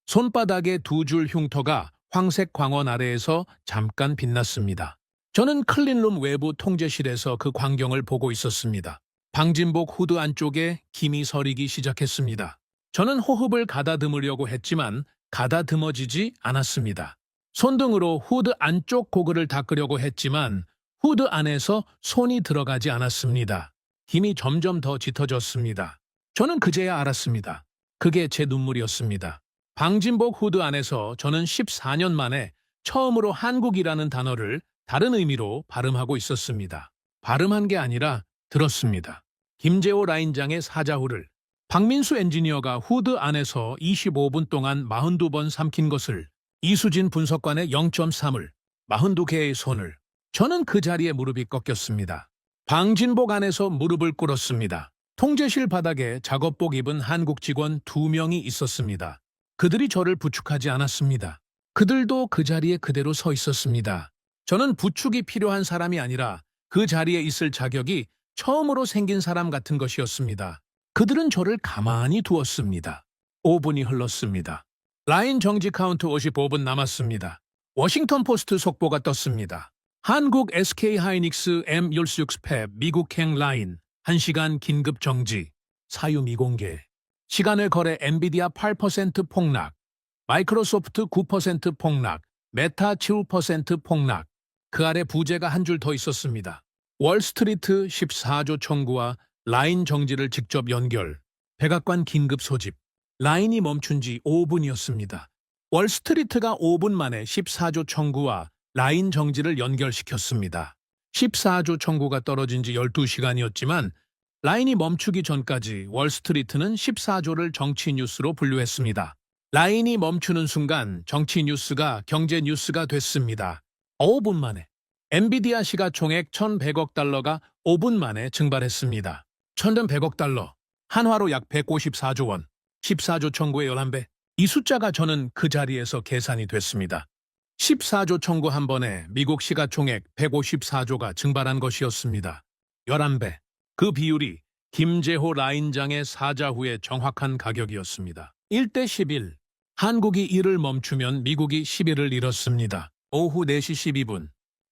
손바닥에 2줄 흉터가 황색 광원 아래에서 잠깐 빛났습니다. 저는 클린룸 외부 통제실에서 그 광경을 보고 있었습니다. 방진복 후드 안쪽에 김이 서리기 시작했습니다. 저는 호흡을 가다듬으려고 했지만 가다듬어지지 않았습니다. 손등으로 후드 안쪽 고글을 닦으려고 했지만 후드 안에서 손이 들어가지 않았습니다. 힘이 점점 더 짙어졌습니다. 저는 그제야 알았습니다. 그게 제 눈물이었습니다. 방진복 후드 안에서 저는 14년 만에 처음으로 한국이라는 단어를 다른 의미로 발음하고 있었습니다. 발음한 게 아니라 들었습니다. 김재호 라인장의 사자후를 박민수 엔지니어가 후드 안에서 25분 동안 42번 삼킨 것을, 이수진 분석관의 0.3을, 42개의 손을. 저는 그 자리에 무릎이 꺾였습니다. 방진복 안에서 무릎을 꿇었습니다. 통제실 바닥에 작업복 입은 한국 직원 2명이 있었습니다. 그들이 저를 부축하지 않았습니다. 그들도 그 자리에 그대로 서 있었습니다. 저는 부축이 필요한 사람이 아니라 그 자리에 있을 자격이 처음으로 생긴 사람 같은 것이었습니다. 그들은 저를 가만히 두었습니다. 5분이 흘렀습니다. 라인 정지 카운트 55분 남았습니다. 워싱턴 포스트 속보가 떴습니다. 한국 SK 하이닉스 M16 팹 미국행 라인 1시간 긴급 정지, 사유 미공개. 시간을 거래 엔비디아 8% 폭락, 마이크로소프트 9% 폭락, 메타 7% 폭락. 그 아래 부재가 한 줄 더 있었습니다. 월스트리트 14조 청구와 라인 정지를 직접 연결, 백악관 긴급 소집. 라인이 멈춘 지 5분이었습니다. 월스트리트가 5분 만에 14조 청구와 라인 정지를 연결시켰습니다. 14조 청구가 떨어진 지 12시간이었지만 라인이 멈추기 전까지 월스트리트는 14조를 정치 뉴스로 분류했습니다. 라인이 멈추는 순간 정치 뉴스가 경제 뉴스가 됐습니다. 5분 만에. 엔비디아 시가총액 1,100억 달러가 5분 만에 증발했습니다. 1,100억 달러, 한화로 약 154조 원, 14조 청구의 11배. 이 숫자가 저는 그 자리에서 계산이 됐습니다. 14조 청구 한 번에 미국 시가총액 154조가 증발한 것이었습니다. 11배. 그 비율이 김재호 라인장의 사자 후의 정확한 가격이었습니다. 1대 11. 한국이 1을 멈추면 미국이 11을 잃었습니다. 오후 4시 12분.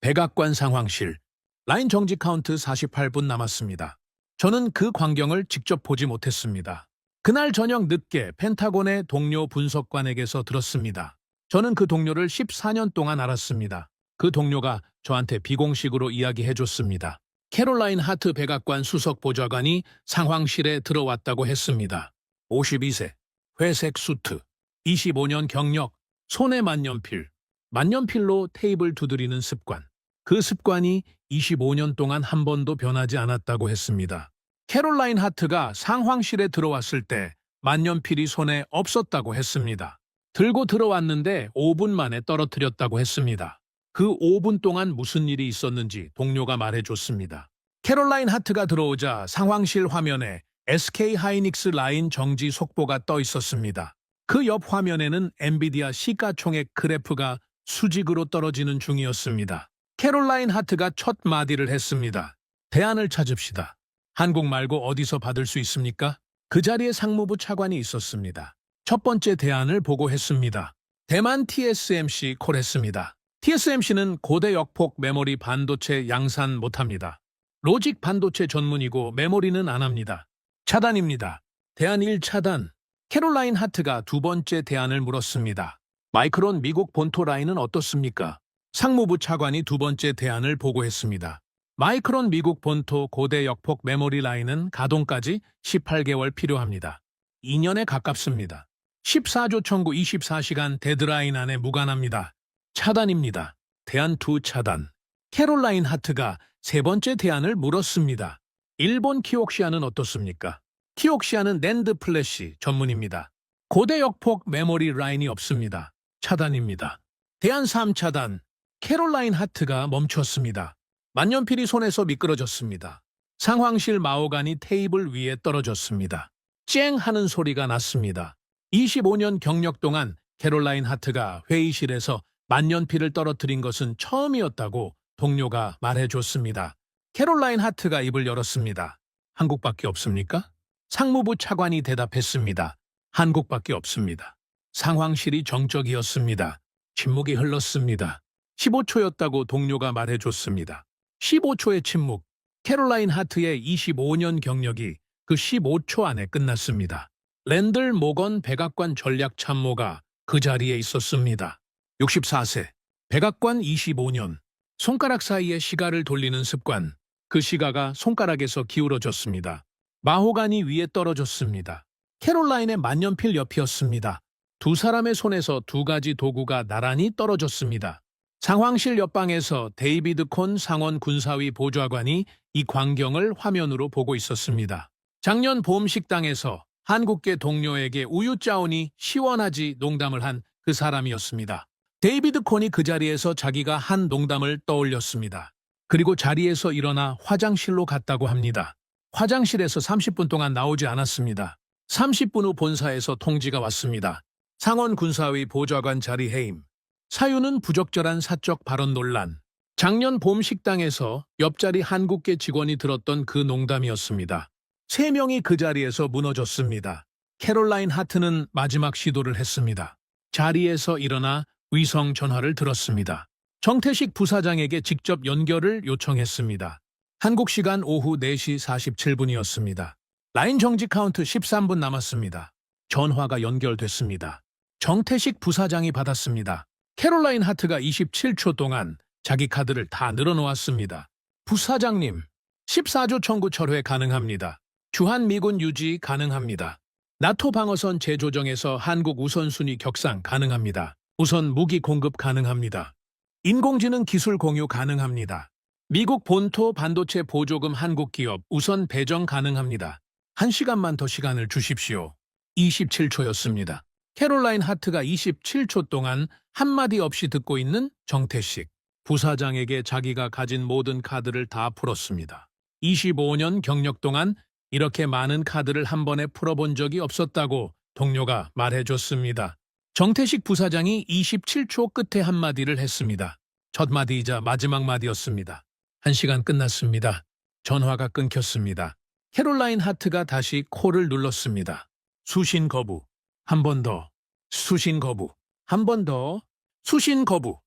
백악관 상황실. 라인 정지 카운트 48분 남았습니다. 저는 그 광경을 직접 보지 못했습니다. 그날 저녁 늦게 펜타곤의 동료 분석관에게서 들었습니다. 저는 그 동료를 14년 동안 알았습니다. 그 동료가 저한테 비공식으로 이야기해줬습니다. 캐롤라인 하트 백악관 수석 보좌관이 상황실에 들어왔다고 했습니다. 52세, 회색 수트, 25년 경력, 손에 만년필, 만년필로 테이블 두드리는 습관. 그 습관이 25년 동안 한 번도 변하지 않았다고 했습니다. 캐롤라인 하트가 상황실에 들어왔을 때 만년필이 손에 없었다고 했습니다. 들고 들어왔는데 5분 만에 떨어뜨렸다고 했습니다. 그 5분 동안 무슨 일이 있었는지 동료가 말해줬습니다. 캐롤라인 하트가 들어오자 상황실 화면에 SK 하이닉스 라인 정지 속보가 떠 있었습니다. 그 옆 화면에는 엔비디아 시가총액 그래프가 수직으로 떨어지는 중이었습니다. 캐롤라인 하트가 첫 마디를 했습니다. 대안을 찾읍시다. 한국 말고 어디서 받을 수 있습니까? 그 자리에 상무부 차관이 있었습니다. 첫 번째 대안을 보고했습니다. 대만 TSMC 콜했습니다. TSMC는 고대 역폭 메모리 반도체 양산 못합니다. 로직 반도체 전문이고 메모리는 안 합니다. 차단입니다. 대안 1 차단. 캐롤라인 하트가 두 번째 대안을 물었습니다. 마이크론 미국 본토 라인은 어떻습니까? 상무부 차관이 두 번째 대안을 보고했습니다. 마이크론 미국 본토 고대 역폭 메모리 라인은 가동까지 18개월 필요합니다. 2년에 가깝습니다. 14조 청구 24시간 데드라인 안에 무관합니다. 차단입니다. 대안 2 차단. 캐롤라인 하트가 세 번째 대안을 물었습니다. 일본 키옥시아는 어떻습니까? 키옥시아는 낸드 플래시 전문입니다. 고대 역폭 메모리 라인이 없습니다. 차단입니다. 대안 3 차단. 캐롤라인 하트가 멈췄습니다. 만년필이 손에서 미끄러졌습니다. 상황실 마호가니 테이블 위에 떨어졌습니다. 쨍 하는 소리가 났습니다. 25년 경력 동안 캐롤라인 하트가 회의실에서 만년필을 떨어뜨린 것은 처음이었다고 동료가 말해줬습니다. 캐롤라인 하트가 입을 열었습니다. 한국밖에 없습니까? 상무부 차관이 대답했습니다. 한국밖에 없습니다. 상황실이 정적이었습니다. 침묵이 흘렀습니다. 15초였다고 동료가 말해줬습니다. 15초의 침묵. 캐롤라인 하트의 25년 경력이 그 15초 안에 끝났습니다. 랜들 모건 백악관 전략 참모가 그 자리에 있었습니다. 64세. 백악관 25년. 손가락 사이에 시가를 돌리는 습관. 그 시가가 손가락에서 기울어졌습니다. 마호가니 위에 떨어졌습니다. 캐롤라인의 만년필 옆이었습니다. 두 사람의 손에서 두 가지 도구가 나란히 떨어졌습니다. 상황실 옆방에서 데이비드 콘 상원 군사위 보좌관이 이 광경을 화면으로 보고 있었습니다. 작년 봄 식당에서 한국계 동료에게 우유 짜오니 시원하지 농담을 한 그 사람이었습니다. 데이비드 콘이 그 자리에서 자기가 한 농담을 떠올렸습니다. 그리고 자리에서 일어나 화장실로 갔다고 합니다. 화장실에서 30분 동안 나오지 않았습니다. 30분 후 본사에서 통지가 왔습니다. 상원 군사위 보좌관 자리 해임. 사유는 부적절한 사적 발언 논란. 작년 봄 식당에서 옆자리 한국계 직원이 들었던 그 농담이었습니다. 3명이 그 자리에서 무너졌습니다. 캐롤라인 하트는 마지막 시도를 했습니다. 자리에서 일어나 위성 전화를 들었습니다. 정태식 부사장에게 직접 연결을 요청했습니다. 한국 시간 오후 4시 47분이었습니다. 라인 정지 카운트 13분 남았습니다. 전화가 연결됐습니다. 정태식 부사장이 받았습니다. 캐롤라인 하트가 27초 동안 자기 카드를 다 늘어놓았습니다. 부사장님, 14조 청구 철회 가능합니다. 주한미군 유지 가능합니다. 나토 방어선 재조정에서 한국 우선순위 격상 가능합니다. 우선 무기 공급 가능합니다. 인공지능 기술 공유 가능합니다. 미국 본토 반도체 보조금 한국 기업 우선 배정 가능합니다. 1시간만 더 시간을 주십시오. 27초였습니다. 캐롤라인 하트가 27초 동안 한마디 없이 듣고 있는 정태식 부사장에게 자기가 가진 모든 카드를 다 풀었습니다. 25년 경력 동안 이렇게 많은 카드를 한 번에 풀어본 적이 없었다고 동료가 말해줬습니다. 정태식 부사장이 27초 끝에 한마디를 했습니다. 첫 마디이자 마지막 마디였습니다. 1시간 끝났습니다. 전화가 끊겼습니다. 캐롤라인 하트가 다시 콜을 눌렀습니다. 수신 거부. 한 번 더. 수신 거부. 한 번 더. 수신 거부.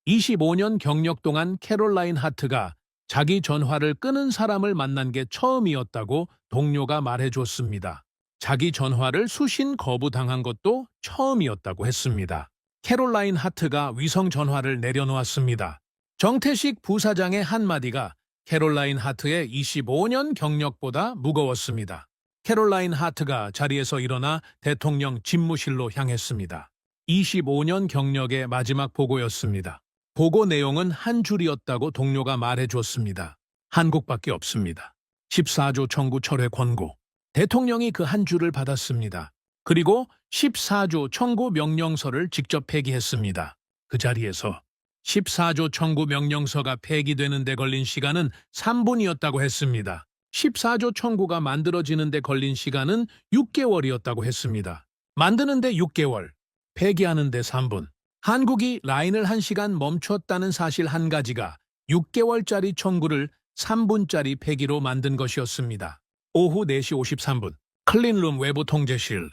25년 경력 동안 캐롤라인 하트가 자기 전화를 끄는 사람을 만난 게 처음이었다고 동료가 말해줬습니다. 자기 전화를 수신 거부당한 것도 처음이었다고 했습니다. 캐롤라인 하트가 위성 전화를 내려놓았습니다. 정태식 부사장의 한마디가 캐롤라인 하트의 25년 경력보다 무거웠습니다. 캐롤라인 하트가 자리에서 일어나 대통령 집무실로 향했습니다. 25년 경력의 마지막 보고였습니다. 보고 내용은 한 줄이었다고 동료가 말해줬습니다. 한국밖에 없습니다. 14조 청구 철회 권고. 대통령이 그 한 줄을 받았습니다. 그리고 14조 청구 명령서를 직접 폐기했습니다. 그 자리에서 14조 청구 명령서가 폐기되는 데 걸린 시간은 3분이었다고 했습니다. 14조 청구가 만들어지는 데 걸린 시간은 6개월이었다고 했습니다. 만드는 데 6개월, 폐기하는 데 3분. 한국이 라인을 1시간 멈췄다는 사실 한 가지가 6개월짜리 청구를 3분짜리 폐기로 만든 것이었습니다. 오후 4시 53분, 클린룸 외부 통제실.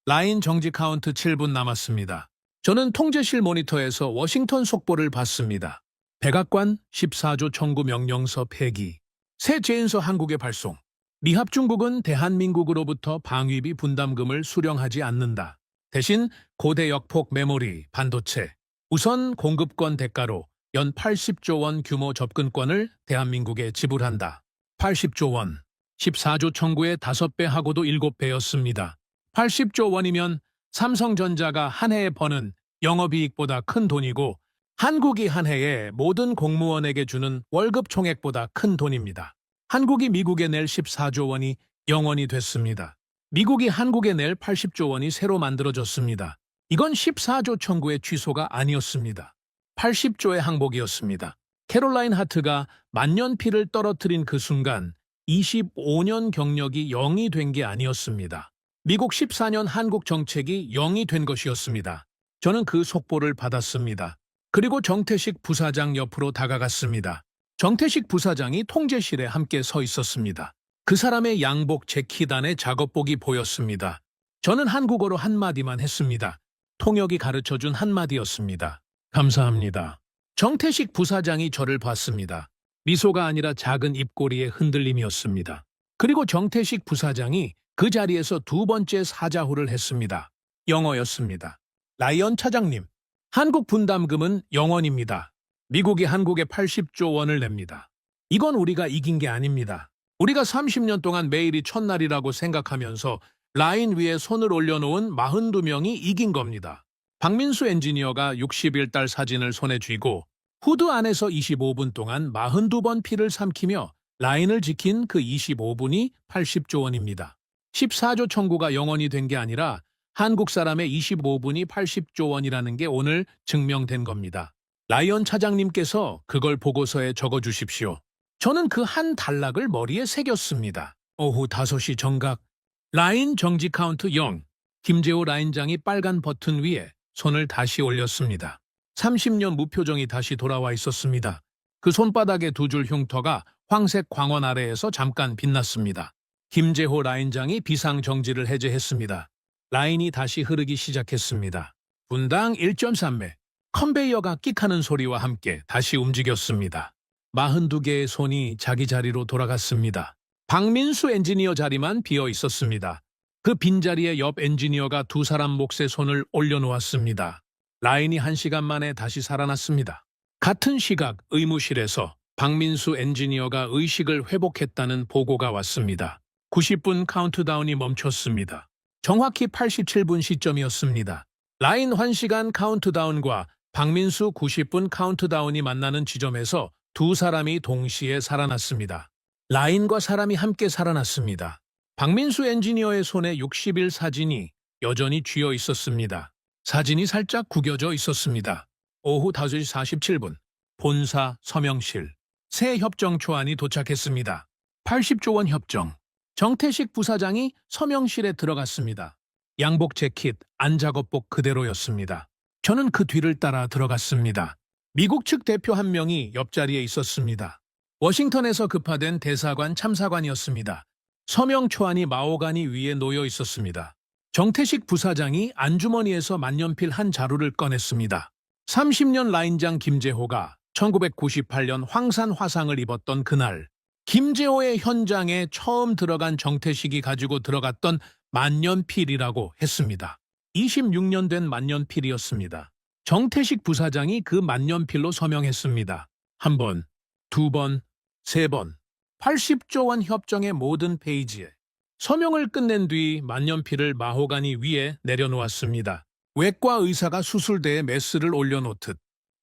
라인 정지 카운트 7분 남았습니다. 저는 통제실 모니터에서 워싱턴 속보를 봤습니다. 백악관 14조 청구 명령서 폐기. 새 제인서 한국에 발송. 미합 중국은 대한민국으로부터 방위비 분담금을 수령하지 않는다. 대신 고대 역폭 메모리, 반도체, 우선 공급권 대가로 연 80조 원 규모 접근권을 대한민국에 지불한다. 80조 원. 14조 청구의 5배 하고도 7배였습니다. 80조 원이면 삼성전자가 한 해에 버는 영업이익보다 큰 돈이고 한국이 한 해에 모든 공무원에게 주는 월급 총액보다 큰 돈입니다. 한국이 미국에 낼 14조 원이 0원이 됐습니다. 미국이 한국에 낼 80조 원이 새로 만들어졌습니다. 이건 14조 청구의 취소가 아니었습니다. 80조의 항복이었습니다. 캐롤라인 하트가 만년필을 떨어뜨린 그 순간 25년 경력이 0이 된 게 아니었습니다. 미국 14년 한국 정책이 0이 된 것이었습니다. 저는 그 속보를 받았습니다. 그리고 정태식 부사장 옆으로 다가갔습니다. 정태식 부사장이 통제실에 함께 서 있었습니다. 그 사람의 양복 재킷 안에 작업복이 보였습니다. 저는 한국어로 한마디만 했습니다. 통역이 가르쳐준 한마디였습니다. 감사합니다. 정태식 부사장이 저를 봤습니다. 미소가 아니라 작은 입꼬리의 흔들림이었습니다. 그리고 정태식 부사장이 그 자리에서 두 번째 사자후를 했습니다. 영어였습니다. 라이언 차장님, 한국 분담금은 0원입니다. 미국이 한국에 80조 원을 냅니다. 이건 우리가 이긴 게 아닙니다. 우리가 30년 동안 매일이 첫날이라고 생각하면서 라인 위에 손을 올려놓은 42명이 이긴 겁니다. 박민수 엔지니어가 60일 달 사진을 손에 쥐고 후드 안에서 25분 동안 42번 피를 삼키며 라인을 지킨 그 25분이 80조 원입니다. 14조 청구가 0원이 된 게 아니라 한국 사람의 25분이 80조 원이라는 게 오늘 증명된 겁니다. 라이언 차장님께서 그걸 보고서에 적어주십시오. 저는 그 한 단락을 머리에 새겼습니다. 오후 5시 정각. 라인 정지 카운트 0. 김재호 라인장이 빨간 버튼 위에 손을 다시 올렸습니다. 30년 무표정이 다시 돌아와 있었습니다. 그 손바닥의 두 줄 흉터가 황색 광원 아래에서 잠깐 빛났습니다. 김재호 라인장이 비상정지를 해제했습니다. 라인이 다시 흐르기 시작했습니다. 분당 1.3매. 컨베이어가 끽하는 소리와 함께 다시 움직였습니다. 42개의 손이 자기 자리로 돌아갔습니다. 박민수 엔지니어 자리만 비어 있었습니다. 그 빈자리에 옆 엔지니어가 두 사람 몫에 손을 올려놓았습니다. 라인이 1시간 만에 다시 살아났습니다. 같은 시각 의무실에서 박민수 엔지니어가 의식을 회복했다는 보고가 왔습니다. 90분 카운트다운이 멈췄습니다. 정확히 87분 시점이었습니다. 라인 1시간 카운트다운과 박민수 90분 카운트다운이 만나는 지점에서 두 사람이 동시에 살아났습니다. 라인과 사람이 함께 살아났습니다. 박민수 엔지니어의 손에 60일 사진이 여전히 쥐어 있었습니다. 사진이 살짝 구겨져 있었습니다. 오후 5시 47분, 본사 서명실. 새 협정 초안이 도착했습니다. 80조 원 협정. 정태식 부사장이 서명실에 들어갔습니다. 양복 재킷, 안작업복 그대로였습니다. 저는 그 뒤를 따라 들어갔습니다. 미국 측 대표 한 명이 옆자리에 있었습니다. 워싱턴에서 급파된 대사관 참사관이었습니다. 서명 초안이 마호가니 위에 놓여 있었습니다. 정태식 부사장이 안주머니에서 만년필 한 자루를 꺼냈습니다. 30년 라인장 김제호가 1998년 황산 화상을 입었던 그날, 김제호의 현장에 처음 들어간 정태식이 가지고 들어갔던 만년필이라고 했습니다. 26년 된 만년필이었습니다. 정태식 부사장이 그 만년필로 서명했습니다. 한 번, 두 번, 세 번, 80조 원 협정의 모든 페이지에 서명을 끝낸 뒤 만년필을 마호가니 위에 내려놓았습니다. 외과 의사가 수술대에 메스를 올려놓듯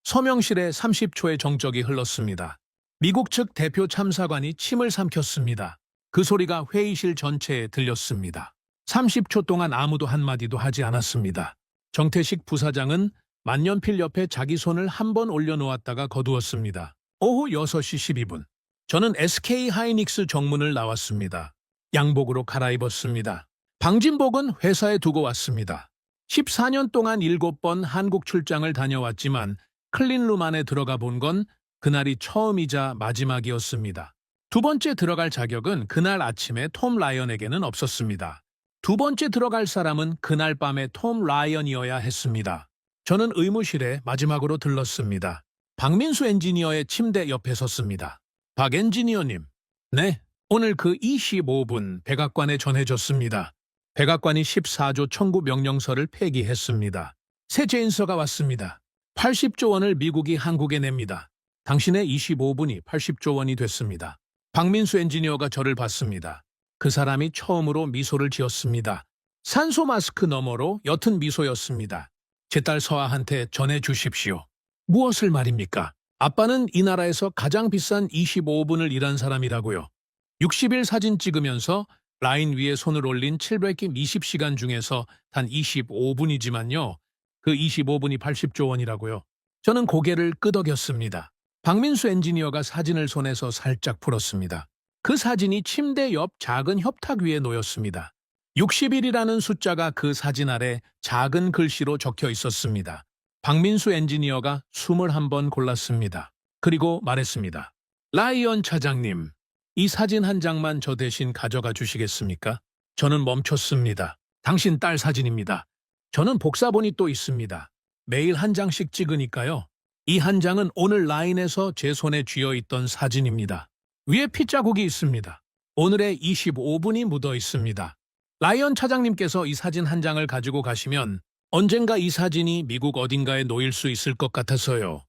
서명실에 30초의 정적이 흘렀습니다. 미국 측 대표 참사관이 침을 삼켰습니다. 그 소리가 회의실 전체에 들렸습니다. 30초 동안 아무도 한마디도 하지 않았습니다. 정태식 부사장은 만년필 옆에 자기 손을 한 번 올려놓았다가 거두었습니다. 오후 6시 12분. 저는 SK 하이닉스 정문을 나왔습니다. 양복으로 갈아입었습니다. 방진복은 회사에 두고 왔습니다. 14년 동안 7번 한국 출장을 다녀왔지만 클린룸 안에 들어가 본 건 그날이 처음이자 마지막이었습니다. 두 번째 들어갈 자격은 그날 아침에 톰 라이언에게는 없었습니다. 두 번째 들어갈 사람은 그날 밤에 톰 라이언이어야 했습니다. 저는 의무실에 마지막으로 들렀습니다. 박민수 엔지니어의 침대 옆에 섰습니다. 박 엔지니어님. 네, 오늘 그 25분 백악관에 전해졌습니다. 백악관이 14조 청구 명령서를 폐기했습니다. 새 제인서가 왔습니다. 80조 원을 미국이 한국에 냅니다. 당신의 25분이 80조 원이 됐습니다. 박민수 엔지니어가 저를 봤습니다. 그 사람이 처음으로 미소를 지었습니다. 산소 마스크 너머로 옅은 미소였습니다. 제 딸 서아한테 전해주십시오. 무엇을 말입니까? 아빠는 이 나라에서 가장 비싼 25분을 일한 사람이라고요. 60일 사진 찍으면서 라인 위에 손을 올린 700기 20시간 중에서 단 25분이지만요. 그 25분이 80조 원이라고요. 저는 고개를 끄덕였습니다. 박민수 엔지니어가 사진을 손에서 살짝 풀었습니다. 그 사진이 침대 옆 작은 협탁 위에 놓였습니다. 60일이라는 숫자가 그 사진 아래 작은 글씨로 적혀 있었습니다. 박민수 엔지니어가 숨을 한번 골랐습니다. 그리고 말했습니다. 라이언 차장님, 이 사진 한 장만 저 대신 가져가 주시겠습니까? 저는 멈췄습니다. 당신 딸 사진입니다. 저는 복사본이 또 있습니다. 매일 한 장씩 찍으니까요. 이 한 장은 오늘 라인에서 제 손에 쥐어 있던 사진입니다. 위에 핏자국이 있습니다. 오늘의 25분이 묻어 있습니다. 라이언 차장님께서 이 사진 한 장을 가지고 가시면 언젠가 이 사진이 미국 어딘가에 놓일 수 있을 것 같아서요.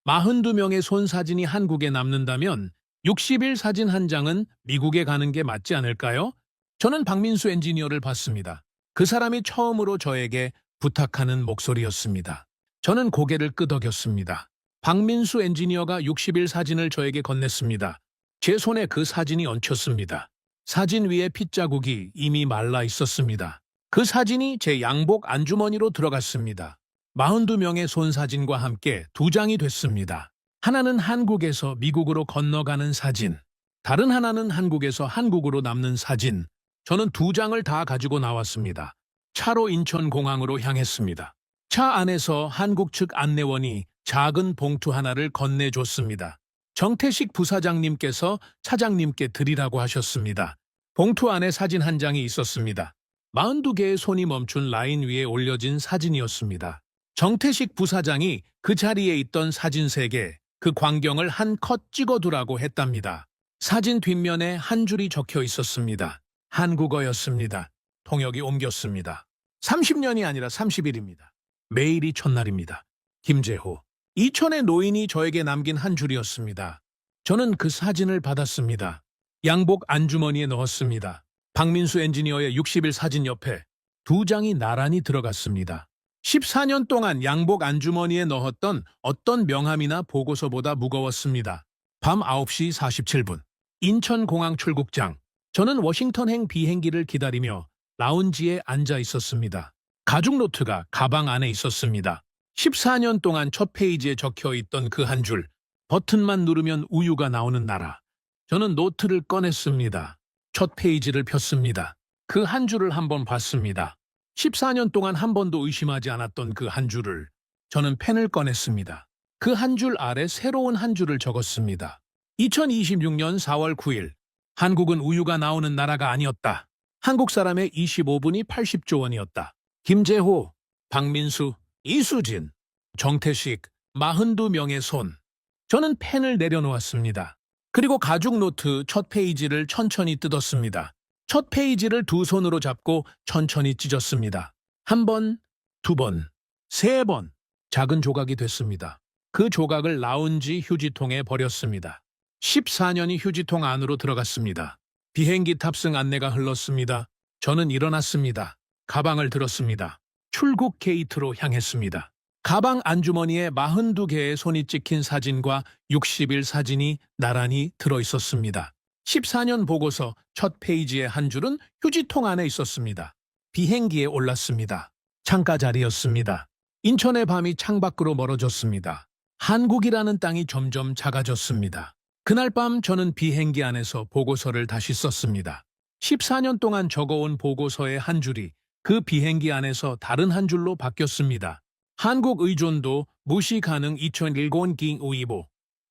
42명의 손 사진이 한국에 남는다면 60일 사진 한 장은 미국에 가는 게 맞지 않을까요? 저는 박민수 엔지니어를 봤습니다. 그 사람이 처음으로 저에게 부탁하는 목소리였습니다. 저는 고개를 끄덕였습니다. 박민수 엔지니어가 60일 사진을 저에게 건넸습니다. 제 손에 그 사진이 얹혔습니다. 사진 위에 핏자국이 이미 말라 있었습니다. 그 사진이 제 양복 안주머니로 들어갔습니다. 42명의 손 사진과 함께 두 장이 됐습니다. 하나는 한국에서 미국으로 건너가는 사진, 다른 하나는 한국에서 한국으로 남는 사진. 저는 두 장을 다 가지고 나왔습니다. 차로 인천공항으로 향했습니다. 차 안에서 한국 측 안내원이 작은 봉투 하나를 건네줬습니다. 정태식 부사장님께서 차장님께 드리라고 하셨습니다. 봉투 안에 사진 한 장이 있었습니다. 42개의 손이 멈춘 라인 위에 올려진 사진이었습니다. 정태식 부사장이 그 자리에 있던 사진 3개, 그 광경을 한 컷 찍어두라고 했답니다. 사진 뒷면에 한 줄이 적혀 있었습니다. 한국어였습니다. 통역이 옮겼습니다. 30년이 아니라 30일입니다. 매일이 첫날입니다. 김제호. 이천의 노인이 저에게 남긴 한 줄이었습니다. 저는 그 사진을 받았습니다. 양복 안주머니에 넣었습니다. 박민수 엔지니어의 60일 사진 옆에 두 장이 나란히 들어갔습니다. 14년 동안 양복 안주머니에 넣었던 어떤 명함이나 보고서보다 무거웠습니다. 밤 9시 47분. 인천공항 출국장. 저는 워싱턴행 비행기를 기다리며 라운지에 앉아 있었습니다. 가죽 노트가 가방 안에 있었습니다. 14년 동안 첫 페이지에 적혀 있던 그 한 줄, 버튼만 누르면 우유가 나오는 나라. 저는 노트를 꺼냈습니다. 첫 페이지를 폈습니다. 그 한 줄을 한번 봤습니다. 14년 동안 한 번도 의심하지 않았던 그 한 줄을 저는 펜을 꺼냈습니다. 그 한 줄 아래 새로운 한 줄을 적었습니다. 2026년 4월 9일. 한국은 우유가 나오는 나라가 아니었다. 한국 사람의 25분이 80조 원이었다. 김제호, 박민수, 이수진. 정태식, 42명의 손. 저는 펜을 내려놓았습니다. 그리고 가죽 노트 첫 페이지를 천천히 뜯었습니다. 첫 페이지를 두 손으로 잡고 천천히 찢었습니다. 한 번, 두 번, 세 번. 작은 조각이 됐습니다. 그 조각을 라운지 휴지통에 버렸습니다. 14년이 휴지통 안으로 들어갔습니다. 비행기 탑승 안내가 흘렀습니다. 저는 일어났습니다. 가방을 들었습니다. 출국 게이트로 향했습니다. 가방 안주머니에 42개의 손이 찍힌 사진과 60일 사진이 나란히 들어있었습니다. 14년 보고서 첫 페이지의 한 줄은 휴지통 안에 있었습니다. 비행기에 올랐습니다. 창가 자리였습니다. 인천의 밤이 창밖으로 멀어졌습니다. 한국이라는 땅이 점점 작아졌습니다. 그날 밤 저는 비행기 안에서 보고서를 다시 썼습니다. 14년 동안 적어온 보고서의 한 줄이 그 비행기 안에서 다른 한 줄로 바뀌었습니다. 한국 의존도 무시 가능 2010기 의보.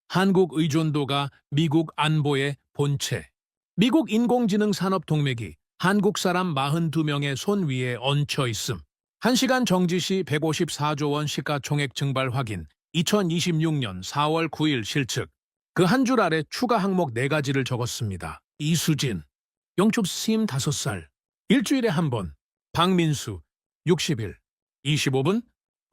한국 의존도가 미국 안보의 본체. 미국 인공지능 산업 동맥이 한국 사람 42명의 손 위에 얹혀 있음. 1시간 정지 시 154조 원 시가총액 증발 확인. 2026년 4월 9일 실측. 그 한 줄 아래 추가 항목 4가지를 적었습니다. 이수진, 영축 스님 5살, 일주일에 한 번. 박민수, 60일, 25분,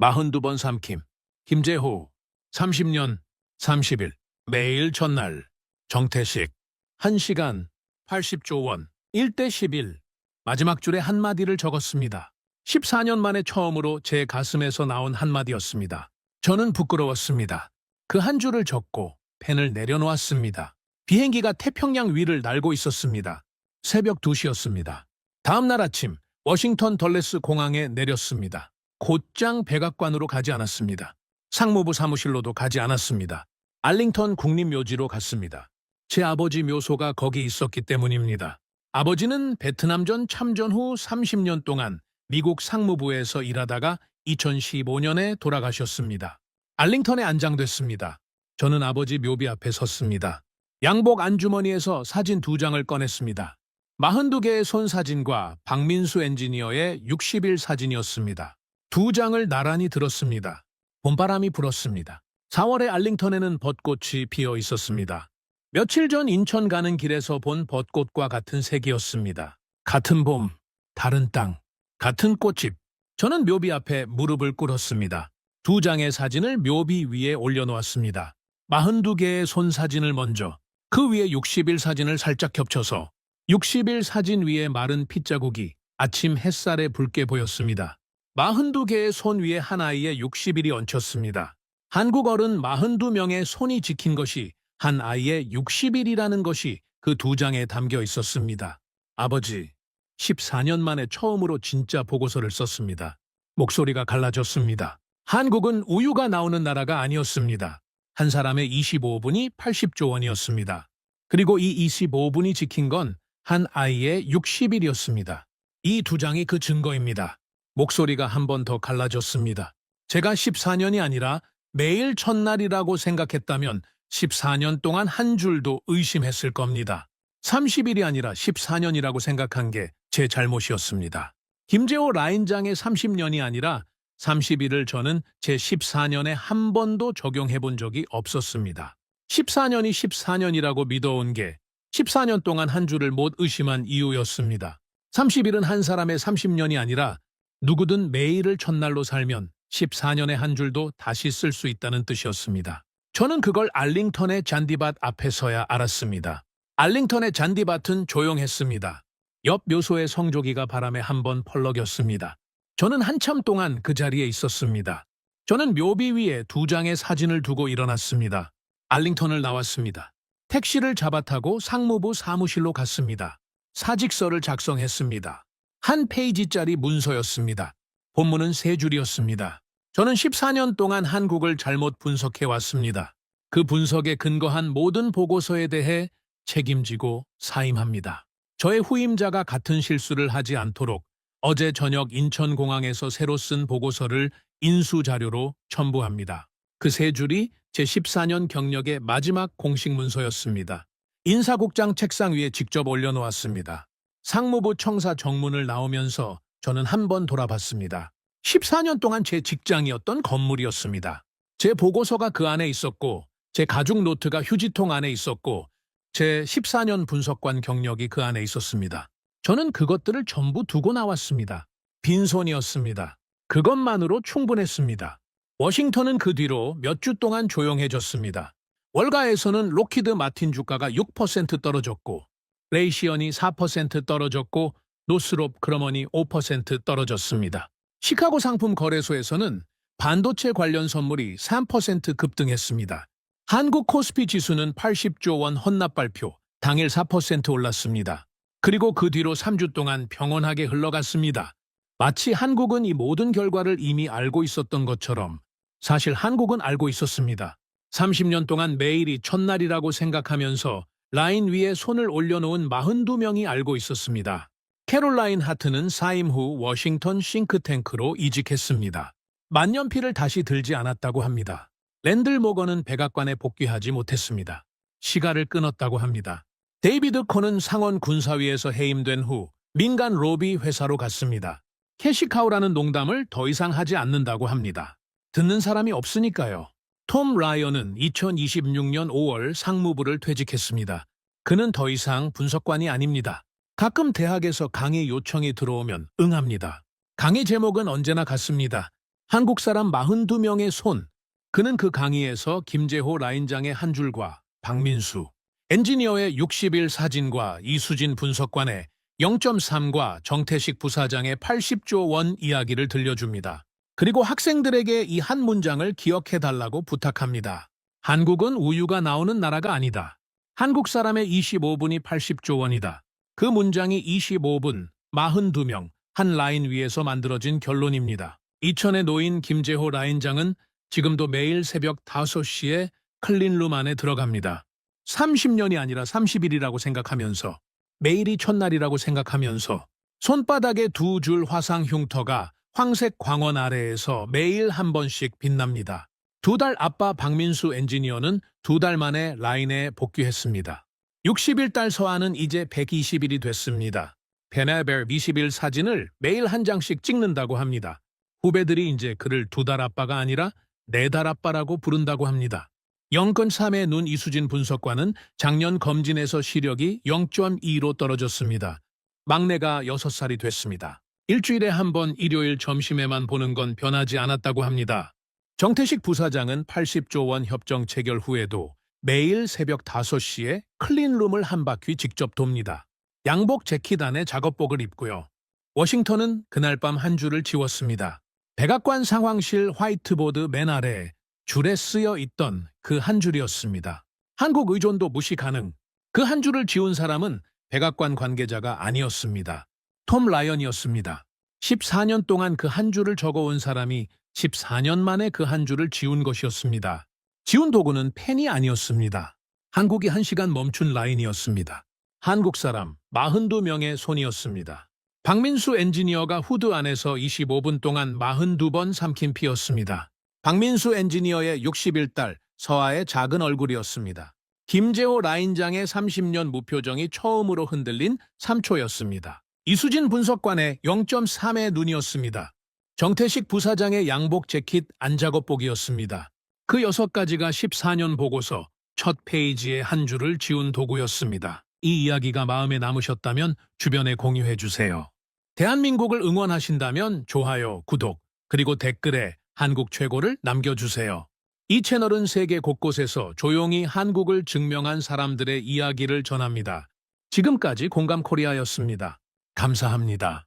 42번 삼킴. 김재호, 30년, 30일, 매일 첫날. 정태식, 1시간, 80조 원, 1대 11. 마지막 줄에 한마디를 적었습니다. 14년 만에 처음으로 제 가슴에서 나온 한마디였습니다. 저는 부끄러웠습니다. 그 한 줄을 적고 펜을 내려놓았습니다. 비행기가 태평양 위를 날고 있었습니다. 새벽 2시였습니다. 다음 날 아침 워싱턴 덜레스 공항에 내렸습니다. 곧장 백악관으로 가지 않았습니다. 상무부 사무실로도 가지 않았습니다. 알링턴 국립묘지로 갔습니다. 제 아버지 묘소가 거기 있었기 때문입니다. 아버지는 베트남전 참전 후 30년 동안 미국 상무부에서 일하다가 2015년에 돌아가셨습니다. 알링턴에 안장됐습니다. 저는 아버지 묘비 앞에 섰습니다. 양복 안주머니에서 사진 2장을 꺼냈습니다. 42개의 손 사진과 박민수 엔지니어의 60일 사진이었습니다. 2장을 나란히 들었습니다. 봄바람이 불었습니다. 4월에 알링턴에는 벚꽃이 피어 있었습니다. 며칠 전 인천 가는 길에서 본 벚꽃과 같은 색이었습니다. 같은 봄, 다른 땅, 같은 꽃집. 저는 묘비 앞에 무릎을 꿇었습니다. 2장의 사진을 묘비 위에 올려놓았습니다. 42개의 손 사진을 먼저, 그 위에 60일 사진을 살짝 겹쳐서 60일 사진 위에 마른 핏자국이 아침 햇살에 붉게 보였습니다. 42개의 손 위에 한 아이의 60일이 얹혔습니다. 한국 어른 42명의 손이 지킨 것이 한 아이의 60일이라는 것이 그 2장에 담겨 있었습니다. 아버지, 14년 만에 처음으로 진짜 보고서를 썼습니다. 목소리가 갈라졌습니다. 한국은 우유가 나오는 나라가 아니었습니다. 한 사람의 25분이 80조 원이었습니다. 그리고 이 25분이 지킨 건 한 아이의 60일이었습니다. 이 2장이 그 증거입니다. 목소리가 한 번 더 갈라졌습니다. 제가 14년이 아니라 매일 첫날이라고 생각했다면 14년 동안 한 줄도 의심했을 겁니다. 30일이 아니라 14년이라고 생각한 게 제 잘못이었습니다. 김재호 라인장의 30년이 아니라 30일을 저는 제 14년에 한 번도 적용해 본 적이 없었습니다. 14년이 14년이라고 믿어온 게 14년 동안 한 줄을 못 의심한 이유였습니다. 30일은 한 사람의 30년이 아니라 누구든 매일을 첫날로 살면 14년의 한 줄도 다시 쓸 수 있다는 뜻이었습니다. 저는 그걸 알링턴의 잔디밭 앞에서야 알았습니다. 알링턴의 잔디밭은 조용했습니다. 옆 묘소의 성조기가 바람에 한번 펄럭였습니다. 저는 한참 동안 그 자리에 있었습니다. 저는 묘비 위에 2장의 사진을 두고 일어났습니다. 알링턴을 나왔습니다. 택시를 잡아 타고 상무부 사무실로 갔습니다. 사직서를 작성했습니다. 한 페이지짜리 문서였습니다. 본문은 3줄이었습니다. 저는 14년 동안 한국을 잘못 분석해왔습니다. 그 분석에 근거한 모든 보고서에 대해 책임지고 사임합니다. 저의 후임자가 같은 실수를 하지 않도록 어제 저녁 인천공항에서 새로 쓴 보고서를 인수자료로 첨부합니다. 그 3줄이 제 14년 경력의 마지막 공식 문서였습니다. 인사국장 책상 위에 직접 올려놓았습니다. 상무부 청사 정문을 나오면서 저는 한 번 돌아봤습니다. 14년 동안 제 직장이었던 건물이었습니다. 제 보고서가 그 안에 있었고, 제 가죽 노트가 휴지통 안에 있었고, 제 14년 분석관 경력이 그 안에 있었습니다. 저는 그것들을 전부 두고 나왔습니다. 빈손이었습니다. 그것만으로 충분했습니다. 워싱턴은 그 뒤로 몇 주 동안 조용해졌습니다. 월가에서는 록히드 마틴 주가가 6% 떨어졌고, 레이시언이 4% 떨어졌고, 노스롭 그러머니 5% 떨어졌습니다. 시카고 상품 거래소에서는 반도체 관련 선물이 3% 급등했습니다. 한국 코스피 지수는 80조 원 헌납 발표, 당일 4% 올랐습니다. 그리고 그 뒤로 3주 동안 평온하게 흘러갔습니다. 마치 한국은 이 모든 결과를 이미 알고 있었던 것처럼 사실 한국은 알고 있었습니다. 30년 동안 매일이 첫날이라고 생각하면서 라인 위에 손을 올려놓은 42명이 알고 있었습니다. 캐롤라인 하트는 사임 후 워싱턴 싱크탱크로 이직했습니다. 만년필을 다시 들지 않았다고 합니다. 랜들 모건은 백악관에 복귀하지 못했습니다. 시가를 끊었다고 합니다. 데이비드 콘은 상원 군사위에서 해임된 후 민간 로비 회사로 갔습니다. 캐시카우라는 농담을 더 이상 하지 않는다고 합니다. 듣는 사람이 없으니까요. 톰 라이언은 2026년 5월 상무부를 퇴직했습니다. 그는 더 이상 분석관이 아닙니다. 가끔 대학에서 강의 요청이 들어오면 응합니다. 강의 제목은 언제나 같습니다. 한국 사람 42명의 손. 그는 그 강의에서 김재호 라인장의 한 줄과 박민수 엔지니어의 60일 사진과 이수진 분석관의 0.3과 정태식 부사장의 80조 원 이야기를 들려줍니다. 그리고 학생들에게 이 한 문장을 기억해달라고 부탁합니다. 한국은 우유가 나오는 나라가 아니다. 한국 사람의 25분이 80조 원이다. 그 문장이 25분, 42명, 한 라인 위에서 만들어진 결론입니다. 이천에 놓인 김재호 라인장은 지금도 매일 새벽 5시에 클린룸 안에 들어갑니다. 30년이 아니라 30일이라고 생각하면서, 매일이 첫날이라고 생각하면서 손바닥에 두 줄 화상 흉터가 황색 광원 아래에서 매일 한 번씩 빛납니다. 2달 아빠 박민수 엔지니어는 2달 만에 라인에 복귀했습니다. 60일 딸 서아는 이제 120일이 됐습니다. 베네벨 20일 사진을 매일 한 장씩 찍는다고 합니다. 후배들이 이제 그를 2달 아빠가 아니라 4달 아빠라고 부른다고 합니다. 영건 3의 눈 이수진 분석관은 작년 검진에서 시력이 0.2로 떨어졌습니다. 막내가 6살이 됐습니다. 일주일에 한 번 일요일 점심에만 보는 건 변하지 않았다고 합니다. 정태식 부사장은 80조 원 협정 체결 후에도 매일 새벽 5시에 클린룸을 한 바퀴 직접 돕니다. 양복 재킷 안에 작업복을 입고요. 워싱턴은 그날 밤 한 줄을 지웠습니다. 백악관 상황실 화이트보드 맨 아래에 줄에 쓰여 있던 그 한 줄이었습니다. 한국 의존도 무시 가능. 그 한 줄을 지운 사람은 백악관 관계자가 아니었습니다. 톰 라이언이었습니다. 14년 동안 그 한 줄을 적어온 사람이 14년 만에 그 한 줄을 지운 것이었습니다. 지운 도구는 펜이 아니었습니다. 한국이 1시간 멈춘 라인이었습니다. 한국 사람 42명의 손이었습니다. 박민수 엔지니어가 후드 안에서 25분 동안 42번 삼킨 피였습니다. 박민수 엔지니어의 60일 딸 서아의 작은 얼굴이었습니다. 김재호 라인장의 30년 무표정이 처음으로 흔들린 3초였습니다. 이수진 분석관의 0.3의 눈이었습니다. 정태식 부사장의 양복 재킷 안작업복이었습니다. 그 6가지가 14년 보고서 첫 페이지에 한 줄을 지운 도구였습니다. 이 이야기가 마음에 남으셨다면 주변에 공유해 주세요. 대한민국을 응원하신다면 좋아요, 구독, 그리고 댓글에 한국 최고를 남겨주세요. 이 채널은 세계 곳곳에서 조용히 한국을 증명한 사람들의 이야기를 전합니다. 지금까지 공감코리아였습니다. 감사합니다.